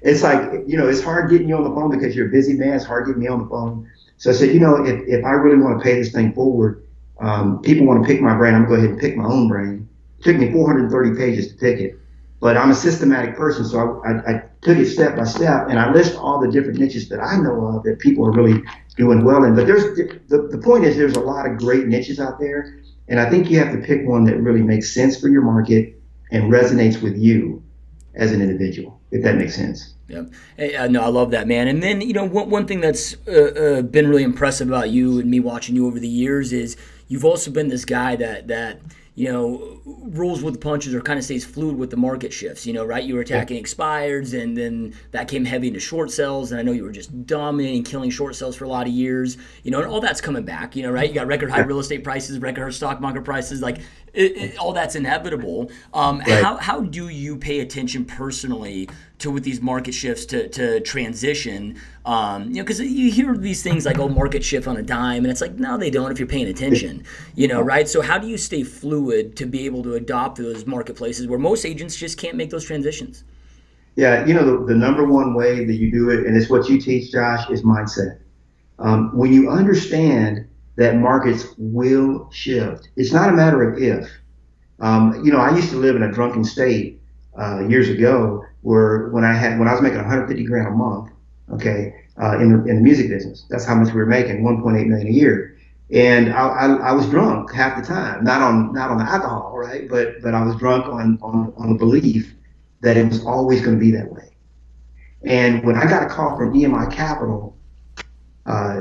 it's like, it's hard getting you on the phone because you're a busy man. It's hard getting me on the phone. So I said, if I really want to pay this thing forward, people want to pick my brain, I'm going to go ahead and pick my own brain. It took me 430 pages to pick it. But I'm a systematic person, so I took it step by step, and I list all the different niches that I know of that people are really doing well in. But the point is, there's a lot of great niches out there. And I think you have to pick one that really makes sense for your market and resonates with you as an individual, if that makes sense. Yep. Hey, no, I love that, man. And then, one thing that's been really impressive about you and me watching you over the years is you've also been this guy that rolls with the punches, or kind of stays fluid with the market shifts, right? You were attacking expireds, and then that came heavy into short sales. And I know you were just dominating, killing short sales for a lot of years, and all that's coming back, right? You got record high real estate prices, record high stock market prices, like all that's inevitable. Right. How do you pay attention personally to, with these market shifts, to transition? Because you hear these things like, market shift on a dime, and it's like, no, they don't if you're paying attention, right? So how do you stay fluid to be able to adopt those marketplaces where most agents just can't make those transitions? Yeah, the number one way that you do it, and it's what you teach, Josh, is mindset. When you understand that markets will shift, it's not a matter of if. I used to live in a drunken state years ago, where when I was making 150 grand a month, okay, in the music business. That's how much we were making, 1.8 million a year. And I was drunk half the time, not on the alcohol, right? But I was drunk on the belief that it was always going to be that way. And when I got a call from EMI Capital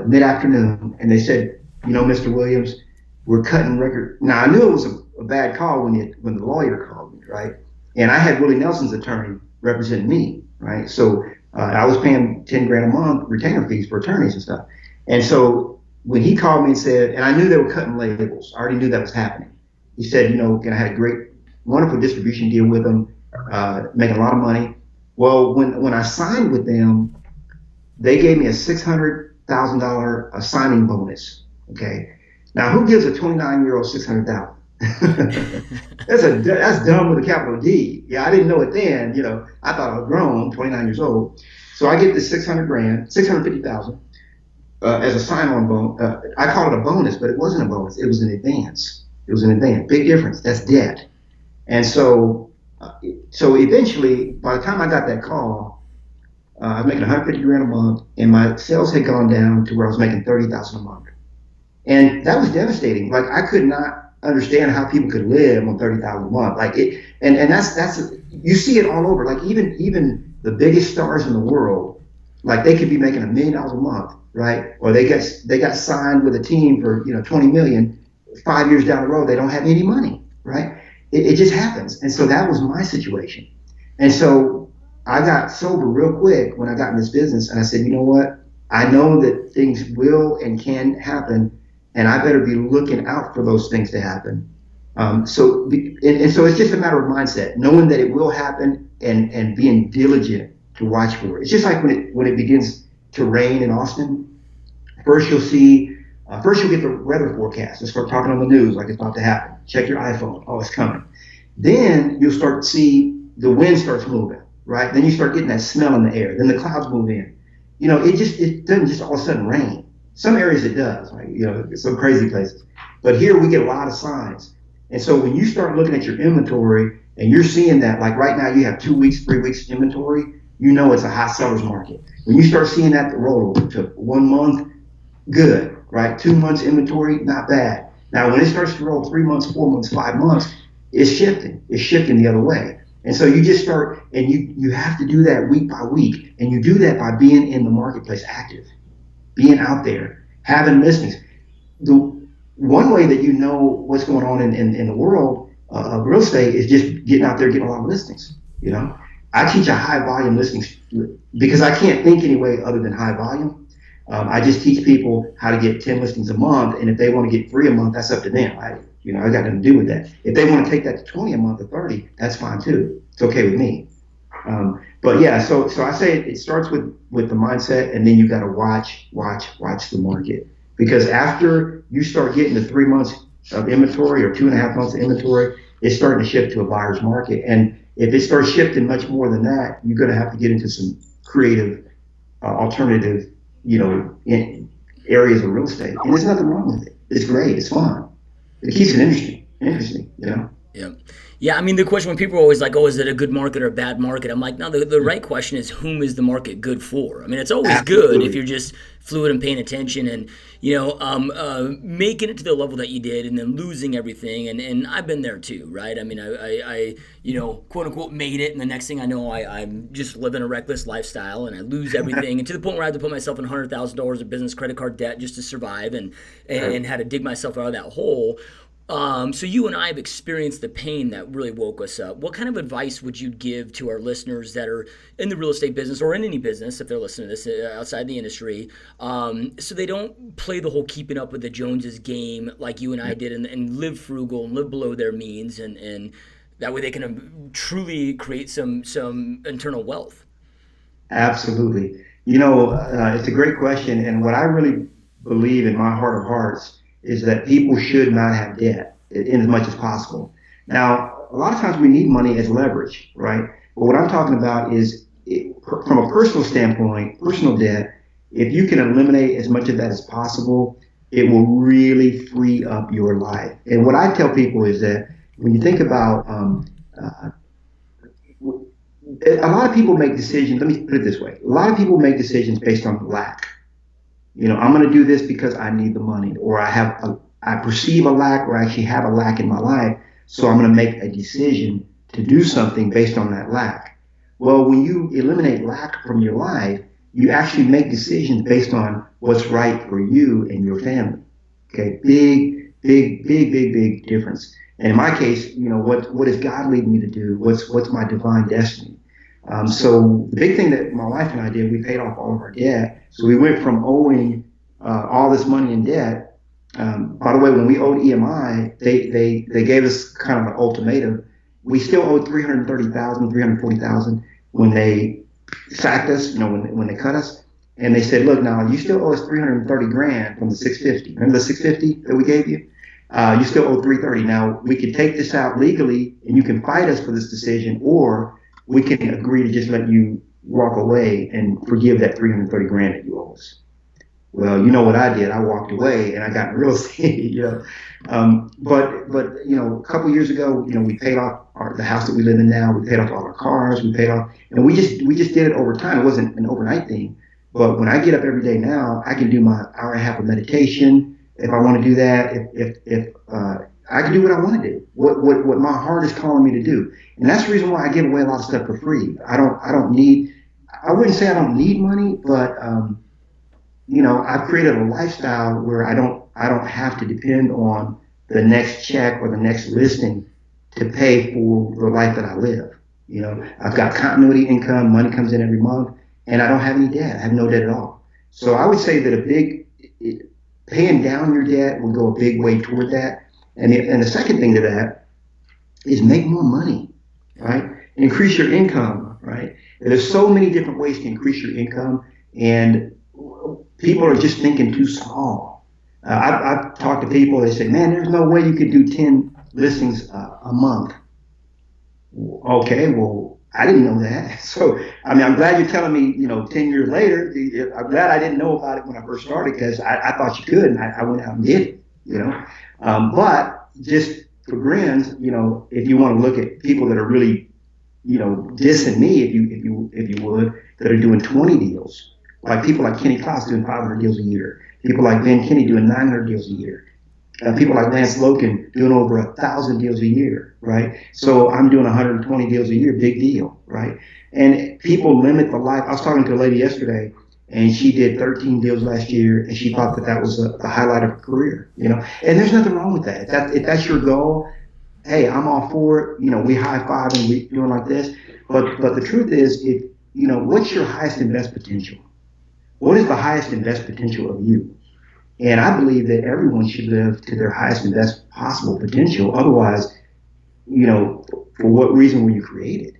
mid-afternoon, and they said, Mr. Williams, we're cutting record. Now I knew it was a bad call when the lawyer called me, right? And I had Willie Nelson's attorney representing me, right? So I was paying 10 grand a month retainer fees for attorneys and stuff. And so when he called me and said, and I knew they were cutting labels. I already knew that was happening. He said, you know, I had a great, wonderful distribution deal with them, making a lot of money. Well, when I signed with them, they gave me a $600,000 signing bonus. Okay. Now, who gives a 29-year-old $600,000? That's dumb with a capital D. Yeah, I didn't know it then. You know, I thought I was grown, 29 years old. So I get this $650,000 as a sign-on bonus. I call it a bonus, but it wasn't a bonus. It was an advance. Big difference. That's debt. And so eventually, by the time I got that call, I was making $150,000 a month, and my sales had gone down to where I was making $30,000 a month. And that was devastating. Like, I could not understand how people could live on $30,000 a month. Like it, and that's you see it all over. Like even the biggest stars in the world, like they could be making $1 million a month, right? Or they got signed with a team for $20 million. 5 years down the road, they don't have any money, right? It just happens. And so that was my situation. And so I got sober real quick when I got in this business, and I said, you know what? I know that things will and can happen, and I better be looking out for those things to happen. So it's just a matter of mindset, knowing that it will happen and being diligent to watch for it. It's just like when it begins to rain in Austin. First you'll get the weather forecast. They'll start talking on the news like it's about to happen. Check your iPhone. Oh, it's coming. Then you'll start to see the wind starts moving, right? Then you start getting that smell in the air. Then the clouds move in. It doesn't just all of a sudden rain. Some areas it does, like, some crazy places. But here we get a lot of signs. And so when you start looking at your inventory and you're seeing that, like right now you have 2 weeks, 3 weeks inventory, it's a high seller's market. When you start seeing that roll over to 1 month, good, right? 2 months inventory, not bad. Now, when it starts to roll 3 months, 4 months, 5 months, it's shifting. It's shifting the other way. And so you just start, and you have to do that week by week. And you do that by being in the marketplace active, being out there, having listings. The one way that you know what's going on in the world of real estate is just getting out there, getting a lot of listings. I teach a high volume listings because I can't think any way other than high volume. I just teach people how to get 10 listings a month, and if they want to get 3 a month, that's up to them. I got nothing to do with that. If they want to take that to 20 a month or 30, that's fine too. It's okay with me. But yeah, so I say it starts with the mindset, and then you got to watch the market, because after you start getting to 3 months of inventory or 2.5 months of inventory, it's starting to shift to a buyer's market. And if it starts shifting much more than that, you're going to have to get into some creative, alternative, in areas of real estate. And there's nothing wrong with it. It's great. It's fun. It keeps it interesting. Yeah, I mean, the question when people are always like, oh, is it a good market or a bad market? I'm like, no, the right question is, whom is the market good for? I mean, it's always Absolutely. good if you're just fluid and paying attention and, making it to the level that you did and then losing everything. And I've been there too, right? I mean, I quote unquote made it. And the next thing I know, I'm just living a reckless lifestyle and I lose everything. And to the point where I had to put myself in $100,000 of business credit card debt just to survive and had to dig myself out of that hole. So you and I have experienced the pain that really woke us up. What kind of advice would you give to our listeners that are in the real estate business or in any business, if they're listening to this outside the industry, so they don't play the whole keeping up with the Joneses game like you and I did and live frugal and live below their means and that way they can truly create some internal wealth? Absolutely. It's a great question. And what I really believe in my heart of hearts is that people should not have debt in as much as possible. Now, a lot of times we need money as leverage, right? But what I'm talking about is, from a personal standpoint, personal debt, if you can eliminate as much of that as possible, it will really free up your life. And what I tell people is that when you think about, a lot of people make decisions, let me put it this way, a lot of people make decisions based on lack. I'm going to do this because I need the money, or I perceive a lack, or I actually have a lack in my life. So I'm going to make a decision to do something based on that lack. Well, when you eliminate lack from your life, you actually make decisions based on what's right for you and your family. Okay. Big difference. And in my case, what does God lead me to do? What's my divine destiny? So the big thing that my wife and I did, we paid off all of our debt. So we went from owing all this money in debt. By the way, when we owed EMI, they gave us kind of an ultimatum. We still owed 330,000, 340,000 when they sacked us, when they cut us. And they said, look, now you still owe us 330 grand from the 650. Remember the 650 that we gave you? You still owe 330. Now we can take this out legally and you can fight us for this decision, or we can agree to just let you walk away and forgive that 330 grand that you owe us. Well, you know what I did? I walked away and I got in real estate, But a couple of years ago, we paid off the house that we live in now. We paid off all our cars. We paid off, and we just did it over time. It wasn't an overnight thing. But when I get up every day now, I can do my hour and a half of meditation if I want to do that. If I can do what I want to do, what my heart is calling me to do, and that's the reason why I give away a lot of stuff for free. I wouldn't say I don't need money, but I've created a lifestyle where I don't have to depend on the next check or the next listing to pay for the life that I live. I've got continuity income, money comes in every month, and I don't have any debt. I have no debt at all. So I would say that paying down your debt will go a big way toward that. And the second thing to that is make more money, right? Increase your income, right? There's so many different ways to increase your income, and people are just thinking too small. I've talked to people, they say, man, there's no way you could do 10 listings a month. Okay, well, I didn't know that. So, I'm glad you're telling me, 10 years later. I'm glad I didn't know about it when I first started, because I thought you could, and I went out and did it, But just for grins, if you want to look at people that are really, dissing me, if you would, that are doing 20 deals. Like people like Kenny Klaus doing 500 deals a year. People like Ben Kinney doing 900 deals a year. People like Lance Logan doing over 1,000 deals a year, right? So I'm doing 120 deals a year, big deal, right? And people limit the life. I was talking to a lady yesterday, and she did 13 deals last year, and she thought that was the highlight of her career, And there's nothing wrong with that. If that's your goal, hey, I'm all for it. We high five and we doing like this. But the truth is, what's your highest and best potential? What is the highest and best potential of you? And I believe that everyone should live to their highest and best possible potential. Otherwise, for what reason were you created?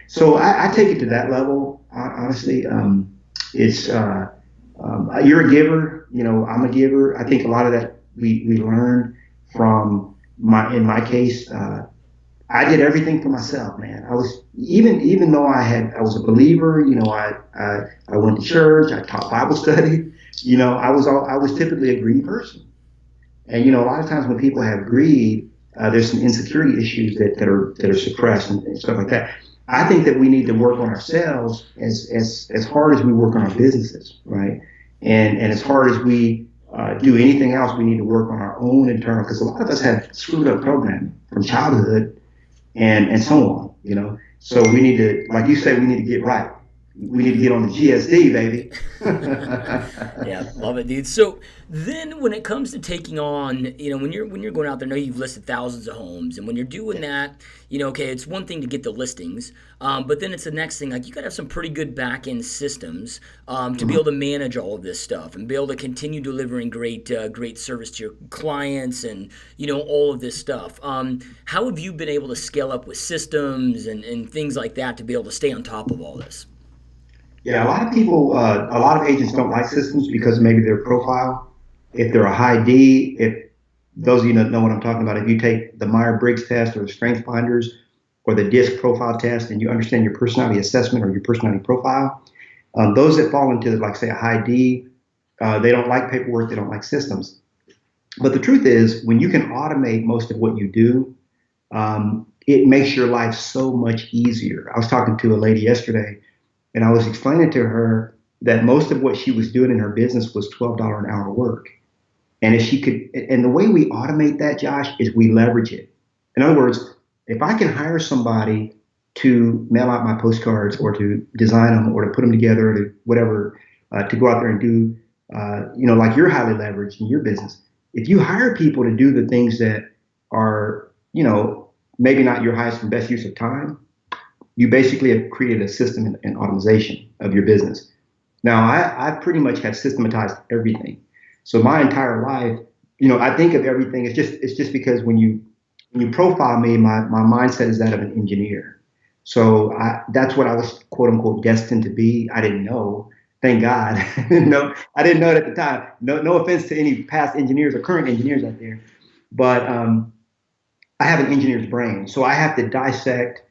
So I take it to that level. Honestly, it's you're a giver. I'm a giver. I think a lot of that we learned from in my case. I did everything for myself, man. I was even though I was a believer. I went to church. I taught Bible study. I was typically a greedy person, and a lot of times when people have greed, there's some insecurity issues that are suppressed and stuff like that. I think that we need to work on ourselves as hard as we work on our businesses, right? And as hard as we do anything else, we need to work on our own internal, because a lot of us have screwed up programming from childhood and so on, So we need to, like you say, we need to get right. We need to get on the GSD, baby. Yeah, love it, dude. So then when it comes to taking on, when you're going out there, I know you've listed thousands of homes, and when you're doing that, okay, it's one thing to get the listings, but then it's the next thing, like you got to have some pretty good back-end systems to be able to manage all of this stuff and be able to continue delivering great service to your clients and, all of this stuff. How have you been able to scale up with systems and things like that to be able to stay on top of all this? Yeah, a lot of people, a lot of agents don't like systems because maybe their profile, if they're a high D, if those of you that know what I'm talking about, if you take the Myers-Briggs test or the Strength Finders or the DISC profile test and you understand your personality assessment or your personality profile, those that fall into, like, say, a high D, they don't like paperwork, they don't like systems. But the truth is, when you can automate most of what you do, it makes your life so much easier. I was talking to a lady yesterday, and I was explaining to her that most of what she was doing in her business was $12 an hour work. And if she could, and the way we automate that, Josh, is we leverage it. In other words, if I can hire somebody to mail out my postcards or to design them or to put them together or to whatever, to go out there and do, like you're highly leveraged in your business. If you hire people to do the things that are, maybe not your highest and best use of time, you basically have created a system and automation of your business. Now, I pretty much have systematized everything. So my entire life, I think of everything. It's just because when you profile me, my mindset is that of an engineer. So that's what I was quote unquote destined to be. I didn't know. Thank God. No, I didn't know it at the time. No offense to any past engineers or current engineers out there, but I have an engineer's brain, so I have to dissect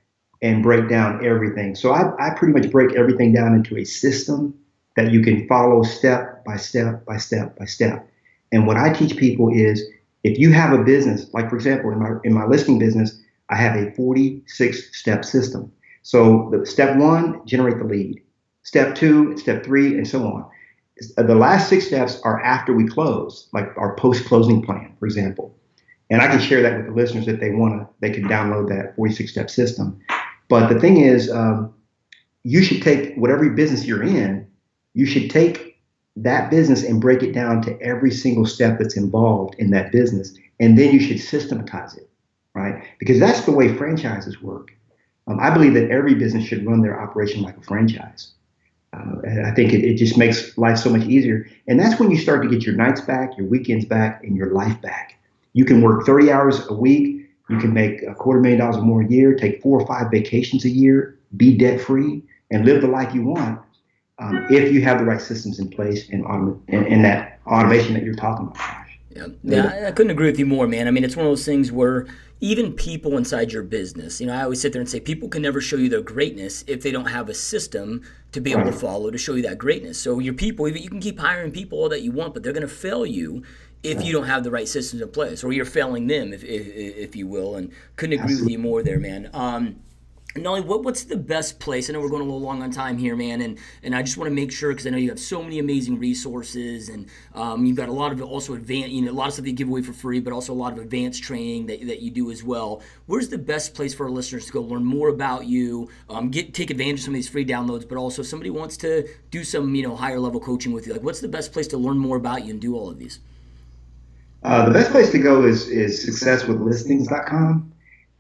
and break down everything. So I pretty much break everything down into a system that you can follow step by step by step by step. And what I teach people is if you have a business, like for example, in my listing business, I have a 46 step system. So the step one, generate the lead. Step two, step three, and so on. The last 6 steps are after we close, like our post-closing plan, for example. And I can share that with the listeners if they want to. They can download that 46-step system. But the thing is, you should take whatever business you're in, you should take that business and break it down to every single step that's involved in that business. And then you should systematize it, right? Because that's the way franchises work. I believe that every business should run their operation like a franchise. And I think it just makes life so much easier. And that's when you start to get your nights back, your weekends back, and your life back. You can work 30 hours a week. You can make $250,000 or more a year, take 4 or 5 vacations a year, be debt free, and live the life you want if you have the right systems in place and that automation that you're talking about. Yeah, I couldn't agree with you more, man. I mean, it's one of those things where even people inside your business, I always sit there and say people can never show you their greatness if they don't have a system to be able to follow to show you that greatness. So your people, you can keep hiring people all that you want, but they're going to fail you if you don't have the right systems in place, or you're failing them, if you will. And couldn't agree with you more there, man. Knolly, what's the best place? I know we're going a little long on time here, man, and I just want to make sure, because I know you have so many amazing resources, and you've got a lot of also advanced, a lot of stuff you give away for free, but also a lot of advanced training that you do as well. Where's the best place for our listeners to go learn more about you, take advantage of some of these free downloads, but also if somebody wants to do some higher level coaching with you? Like, what's the best place to learn more about you and do all of these? The best place to go is successwithlistings.com.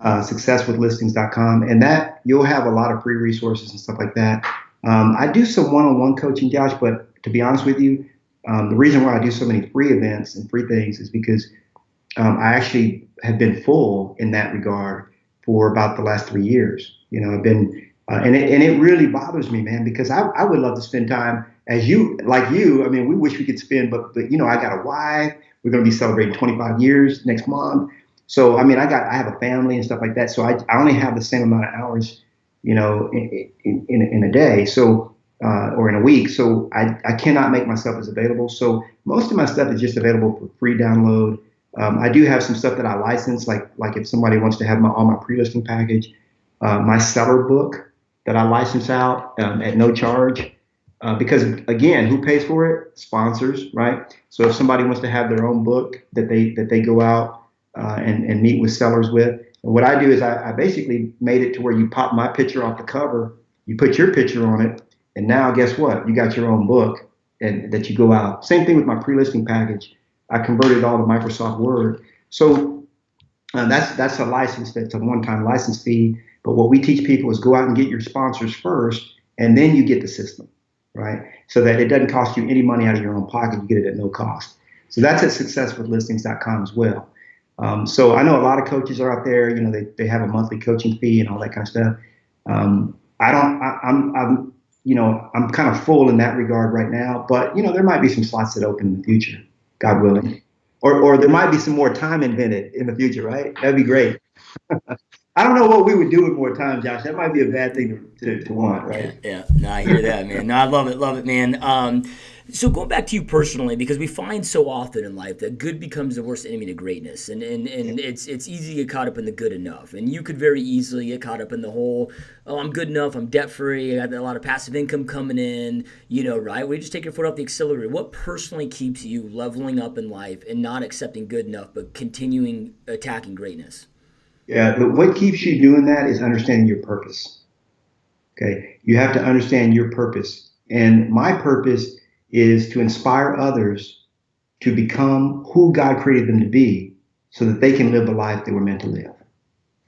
Successwithlistings.com, and that you'll have a lot of free resources and stuff like that. I do some one-on-one coaching, Josh, but to be honest with you, the reason why I do so many free events and free things is because I actually have been full in that regard for about the last 3 years. I've been, and it really bothers me, man, because I would love to spend time as you. I mean, we wish we could spend, but I got a wife. We're going to be celebrating 25 years next month. So, I mean, I have a family and stuff like that. So I only have the same amount of hours, in a day. So, or in a week. So I cannot make myself as available. So most of my stuff is just available for free download. I do have some stuff that I license, like if somebody wants to have all my pre-listing package, my seller book that I license out at no charge. Because again, who pays for it? Sponsors, right? So if somebody wants to have their own book that they go out and meet with sellers with. And what I do is I basically made it to where you pop my picture off the cover, you put your picture on it, and now guess what? You got your own book and that you go out. Same thing with my pre-listing package. I converted all to Microsoft Word. So that's a license. That's a one-time license fee. But what we teach people is go out and get your sponsors first, and then you get the system, right? So that it doesn't cost you any money out of your own pocket. You get it at no cost. So that's at successwithlistings.com as well. So I know a lot of coaches are out there, they have a monthly coaching fee and all that kind of stuff. I'm kind of full in that regard right now, but there might be some slots that open in the future, God willing, or there might be some more time invented in the future, right? That'd be great. I don't know what we would do with more time, Josh. That might be a bad thing to want, right? Yeah. No, I hear that, man. No, I love it, man. So going back to you personally, because we find so often in life that good becomes the worst enemy to greatness, and it's easy to get caught up in the good enough, and you could very easily get caught up in the whole, I'm good enough, I'm debt free, I got a lot of passive income coming in, right? We just take your foot off the accelerator. What personally keeps you leveling up in life and not accepting good enough, but continuing attacking greatness? Yeah, but what keeps you doing that is understanding your purpose. Okay, you have to understand your purpose, and my purpose is to inspire others to become who God created them to be so that they can live the life they were meant to live.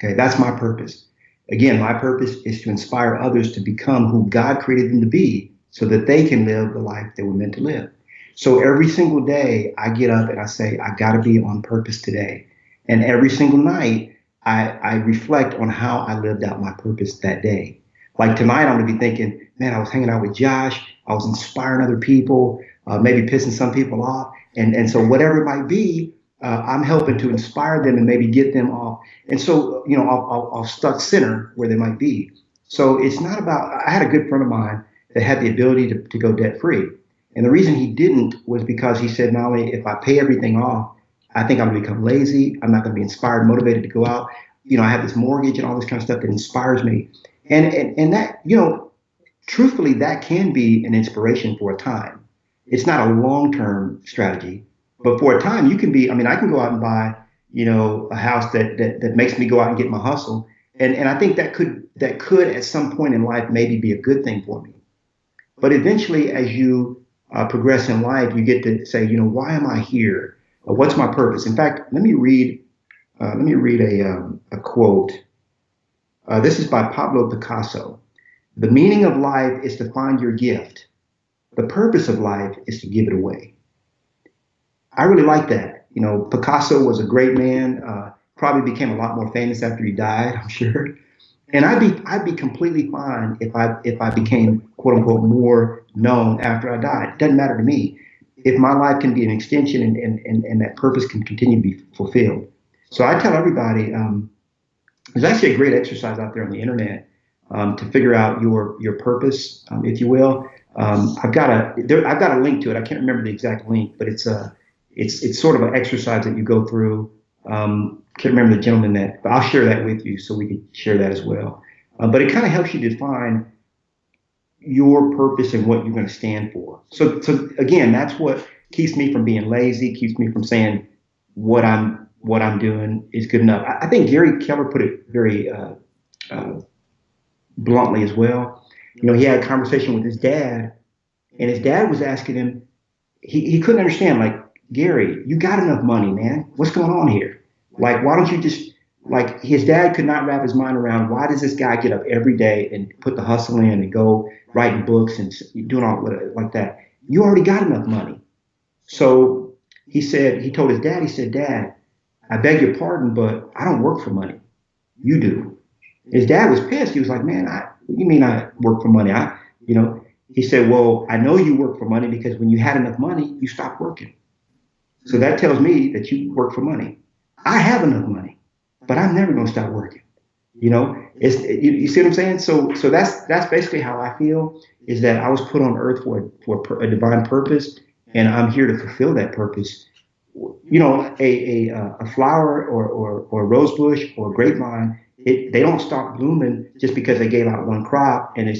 Okay, that's my purpose. Again, my purpose is to inspire others to become who God created them to be so that they can live the life they were meant to live. So every single day I get up and I say, I got to be on purpose today. And every single night I reflect on how I lived out my purpose that day. Like tonight, I'm going to be thinking, man, I was hanging out with Josh. I was inspiring other people, maybe pissing some people off. And so whatever it might be, I'm helping to inspire them and maybe get them off. And so, I'll stuck center where they might be. So it's not about, I had a good friend of mine that had the ability to go debt free. And the reason he didn't was because he said, Knolly, if I pay everything off, I think I'm going to become lazy. I'm not going to be inspired, motivated to go out. I have this mortgage and all this kind of stuff that inspires me. And that, truthfully, that can be an inspiration for a time. It's not a long-term strategy, but for a time you can be, I can go out and buy, a house that makes me go out and get my hustle. And I think that could at some point in life maybe be a good thing for me. But eventually, as you progress in life, you get to say, why am I here? What's my purpose? In fact, let me read a quote. This is by Pablo Picasso. The meaning of life is to find your gift. The purpose of life is to give it away. I really like that. Picasso was a great man. Probably became a lot more famous after he died, I'm sure. And I'd be completely fine if I became quote unquote more known after I died. It doesn't matter to me. If my life can be an extension and that purpose can continue to be fulfilled. So I tell everybody, there's actually a great exercise out there on the internet to figure out your purpose, if you will. I've got a link to it. I can't remember the exact link, but it's sort of an exercise that you go through. Can't remember the gentleman but I'll share that with you so we can share that as well. But it kind of helps you define your purpose and what you're going to stand for. So again, that's what keeps me from being lazy, keeps me from saying what I'm doing is good enough. I think Gary Keller put it very bluntly as well. He had a conversation with his dad, and his dad was asking him, he couldn't understand, like, Gary, you got enough money, man. What's going on here? Like, why don't you just, like, his dad could not wrap his mind around, why does this guy get up every day and put the hustle in and go writing books and doing all like that? You already got enough money. So he told his dad, Dad, I beg your pardon, but I don't work for money. You do. His dad was pissed. He was like, man, what do you mean I work for money? He said, well, I know you work for money because when you had enough money, you stopped working. So that tells me that you work for money. I have enough money, but I'm never going to stop working. You see what I'm saying? So that's basically how I feel, is that I was put on earth for a divine purpose, and I'm here to fulfill that purpose. A flower or a rose bush or a grapevine, they don't stop blooming just because they gave out one crop. And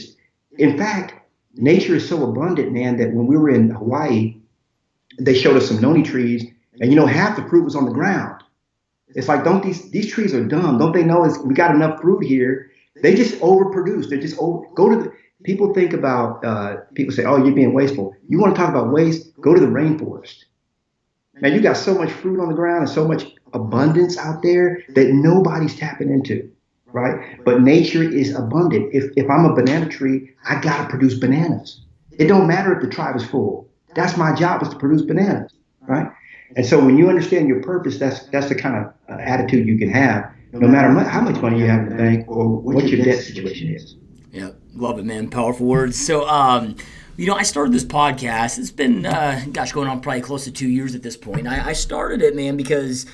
in fact, nature is so abundant, man, that when we were in Hawaii, they showed us some noni trees, and half the fruit was on the ground. It's like, don't these trees are dumb? Don't they know we got enough fruit here? They just overproduce. They just people think about, people say, oh, you're being wasteful. You want to talk about waste? Go to the rainforest. Man, you got so much fruit on the ground and so much abundance out there that nobody's tapping into, right? But nature is abundant. If I'm a banana tree, I got to produce bananas. It don't matter if the tribe is full. That's my job, is to produce bananas, right? And so when you understand your purpose, that's the kind of attitude you can have, no matter how much money you have in the bank or what your debt situation is. Yeah, love it, man. Powerful words. So, I started this podcast. It's been, going on probably close to 2 years at this point. I started it, man, because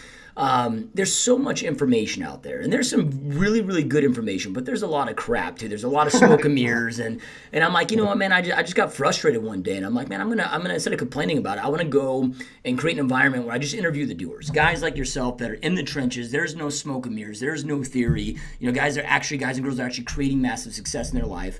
there's so much information out there, and there's some really, really good information, but there's a lot of crap too. There's a lot of smoke and mirrors, and I'm like, man, I just got frustrated one day, and I'm like, man, I'm gonna instead of complaining about it, I want to go and create an environment where I just interview the doers, guys like yourself that are in the trenches. There's no smoke and mirrors. There's no theory. Guys and girls are actually creating massive success in their life.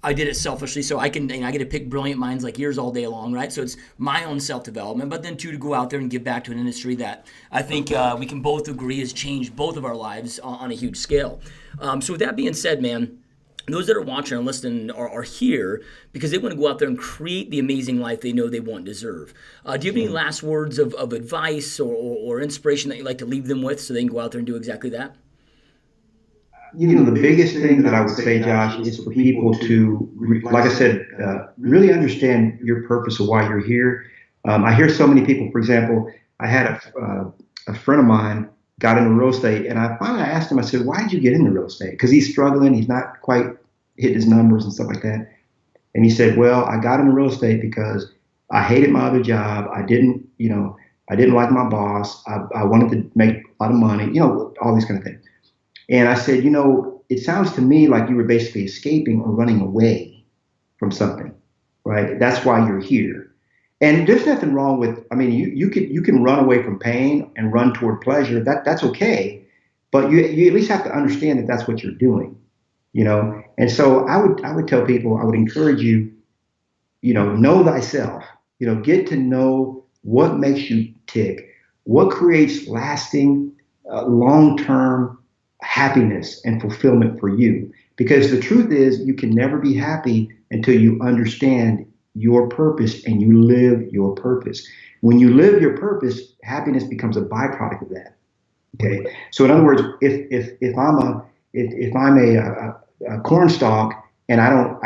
I did it selfishly, so I get to pick brilliant minds like yours all day long, right? So it's my own self-development, but then to go out there and give back to an industry that I think we can both agree has changed both of our lives on a huge scale. So with that being said, man, those that are watching and listening are here because they want to go out there and create the amazing life they know they want and deserve. Do you have any last words of advice or inspiration that you'd like to leave them with so they can go out there and do exactly that? the biggest thing that I would say, Josh, is for people to, like I said, really understand your purpose of why you're here. I hear so many people, for example, I had a friend of mine got into real estate, and I finally asked him, I said, why did you get into real estate? Because he's struggling. He's not quite hitting his numbers and stuff like that. And he said, well, I got into real estate because I hated my other job. I didn't like my boss. I wanted to make a lot of money, all these kind of things. And I said, it sounds to me like you were basically escaping or running away from something, right? That's why you're here. And there's nothing wrong with, you can run away from pain and run toward pleasure. That's okay. But you at least have to understand that that's what you're doing, And so I would tell people, I would encourage you, know thyself, get to know what makes you tick, what creates lasting, long-term happiness and fulfillment for you. Because the truth is, you can never be happy until you understand your purpose and you live your purpose. When you live your purpose, happiness becomes a byproduct of that. Okay. So in other words, if I'm a corn stalk and I don't,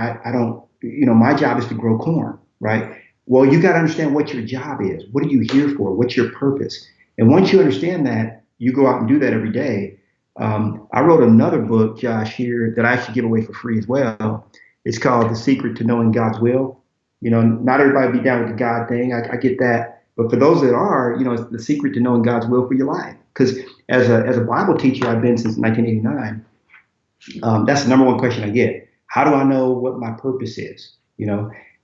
my job is to grow corn, right? Well, you got to understand what your job is. What are you here for? What's your purpose? And once you understand that, you go out and do that every day. I wrote another book, Josh, here that I actually give away for free as well. It's called The Secret to Knowing God's Will. Not everybody be down with the God thing. I get that. But for those that are, it's the secret to knowing God's will for your life. Because as a Bible teacher, I've been since 1989. That's the number one question I get. How do I know what my purpose is?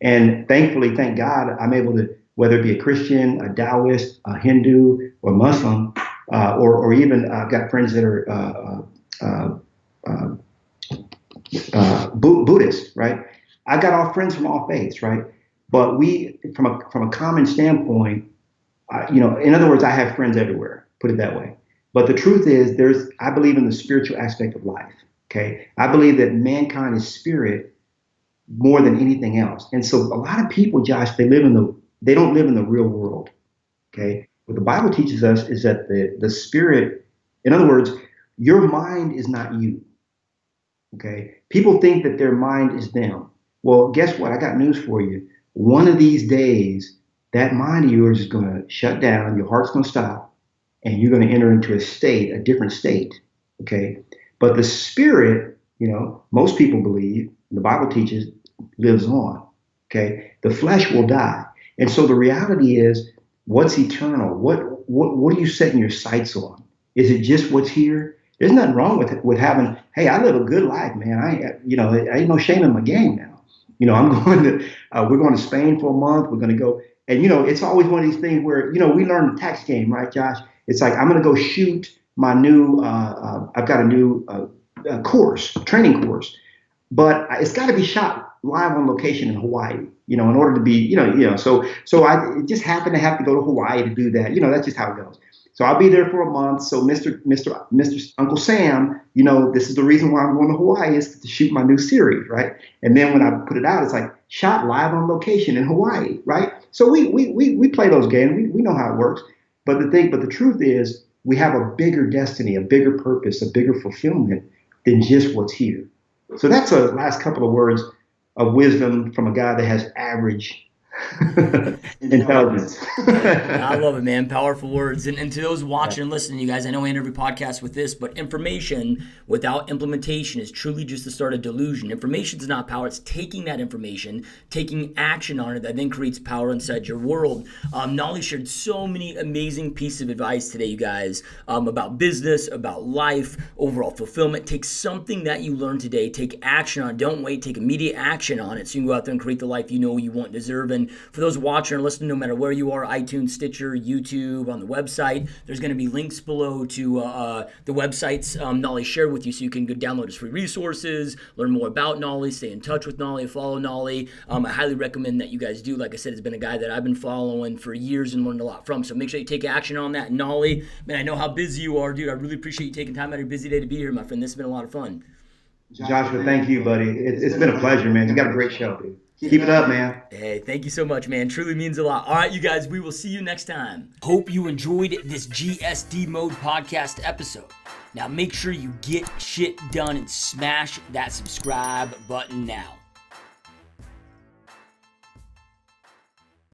And thankfully, thank God, I'm able to, whether it be a Christian, a Taoist, a Hindu, or Muslim, or even I've got friends that are Buddhist, right? I got all friends from all faiths, right? But we, from a common standpoint, in other words, I have friends everywhere. Put it that way. But the truth is, I believe in the spiritual aspect of life. Okay, I believe that mankind is spirit more than anything else. And so, a lot of people, Josh, they don't live in the real world. Okay, what the Bible teaches us is that the spirit, in other words, your mind is not you. Okay, people think that their mind is them. Well, guess what? I got news for you. One of these days, that mind of yours is going to shut down. Your heart's going to stop, and you're going to enter into a different state. Okay. But the spirit, most people believe, the Bible teaches, lives on. Okay. The flesh will die. And so the reality is, what's eternal? What are you setting your sights on? Is it just what's here? There's nothing wrong with having, hey, I live a good life, man. I ain't no shame in my game now. We're going to Spain for a month. We're going to go. And, it's always one of these things where, we learn the tax game, right, Josh? It's like, I'm going to go shoot my new, I've got a new training course, but it's got to be shot live on location in Hawaii, in order to be, so I just happen to have to go to Hawaii to do that. That's just how it goes. So I'll be there for a month. So Mr. Uncle Sam, this is the reason why I'm going to Hawaii is to shoot my new series, right? And then when I put it out, it's like shot live on location in Hawaii, right? So we play those games. We know how it works. But the truth is, we have a bigger destiny, a bigger purpose, a bigger fulfillment than just what's here. So that's a last couple of words of wisdom from a guy that has average intelligence. I love it, man. Powerful words. And to those watching and listening, you guys, I know I end every podcast with this, but information without implementation is truly just the start of delusion. Information is not power. It's taking that information, taking action on it that then creates power inside your world. Knolly shared so many amazing pieces of advice today, you guys, about business, about life, overall fulfillment. Take something that you learned today, take action on it. Don't wait, take immediate action on it so you can go out there and create the life you know you want and deserve. And for those watching or listening, no matter where you are, iTunes, Stitcher, YouTube, on the website, there's going to be links below to the websites Knolly shared with you so you can go download his free resources, learn more about Knolly, stay in touch with Knolly, follow Knolly. I highly recommend that you guys do. Like I said, it's been a guy that I've been following for years and learned a lot from. So make sure you take action on that. Knolly, man, I know how busy you are, dude. I really appreciate you taking time out of your busy day to be here, my friend. This has been a lot of fun. Joshua, thank you, buddy. It's been a pleasure, man. You got a great show, dude. Keep it up, man. Hey, thank you so much, man. Truly means a lot. All right, you guys, we will see you next time. Hope you enjoyed this GSD Mode Podcast episode. Now make sure you get shit done and smash that subscribe button now.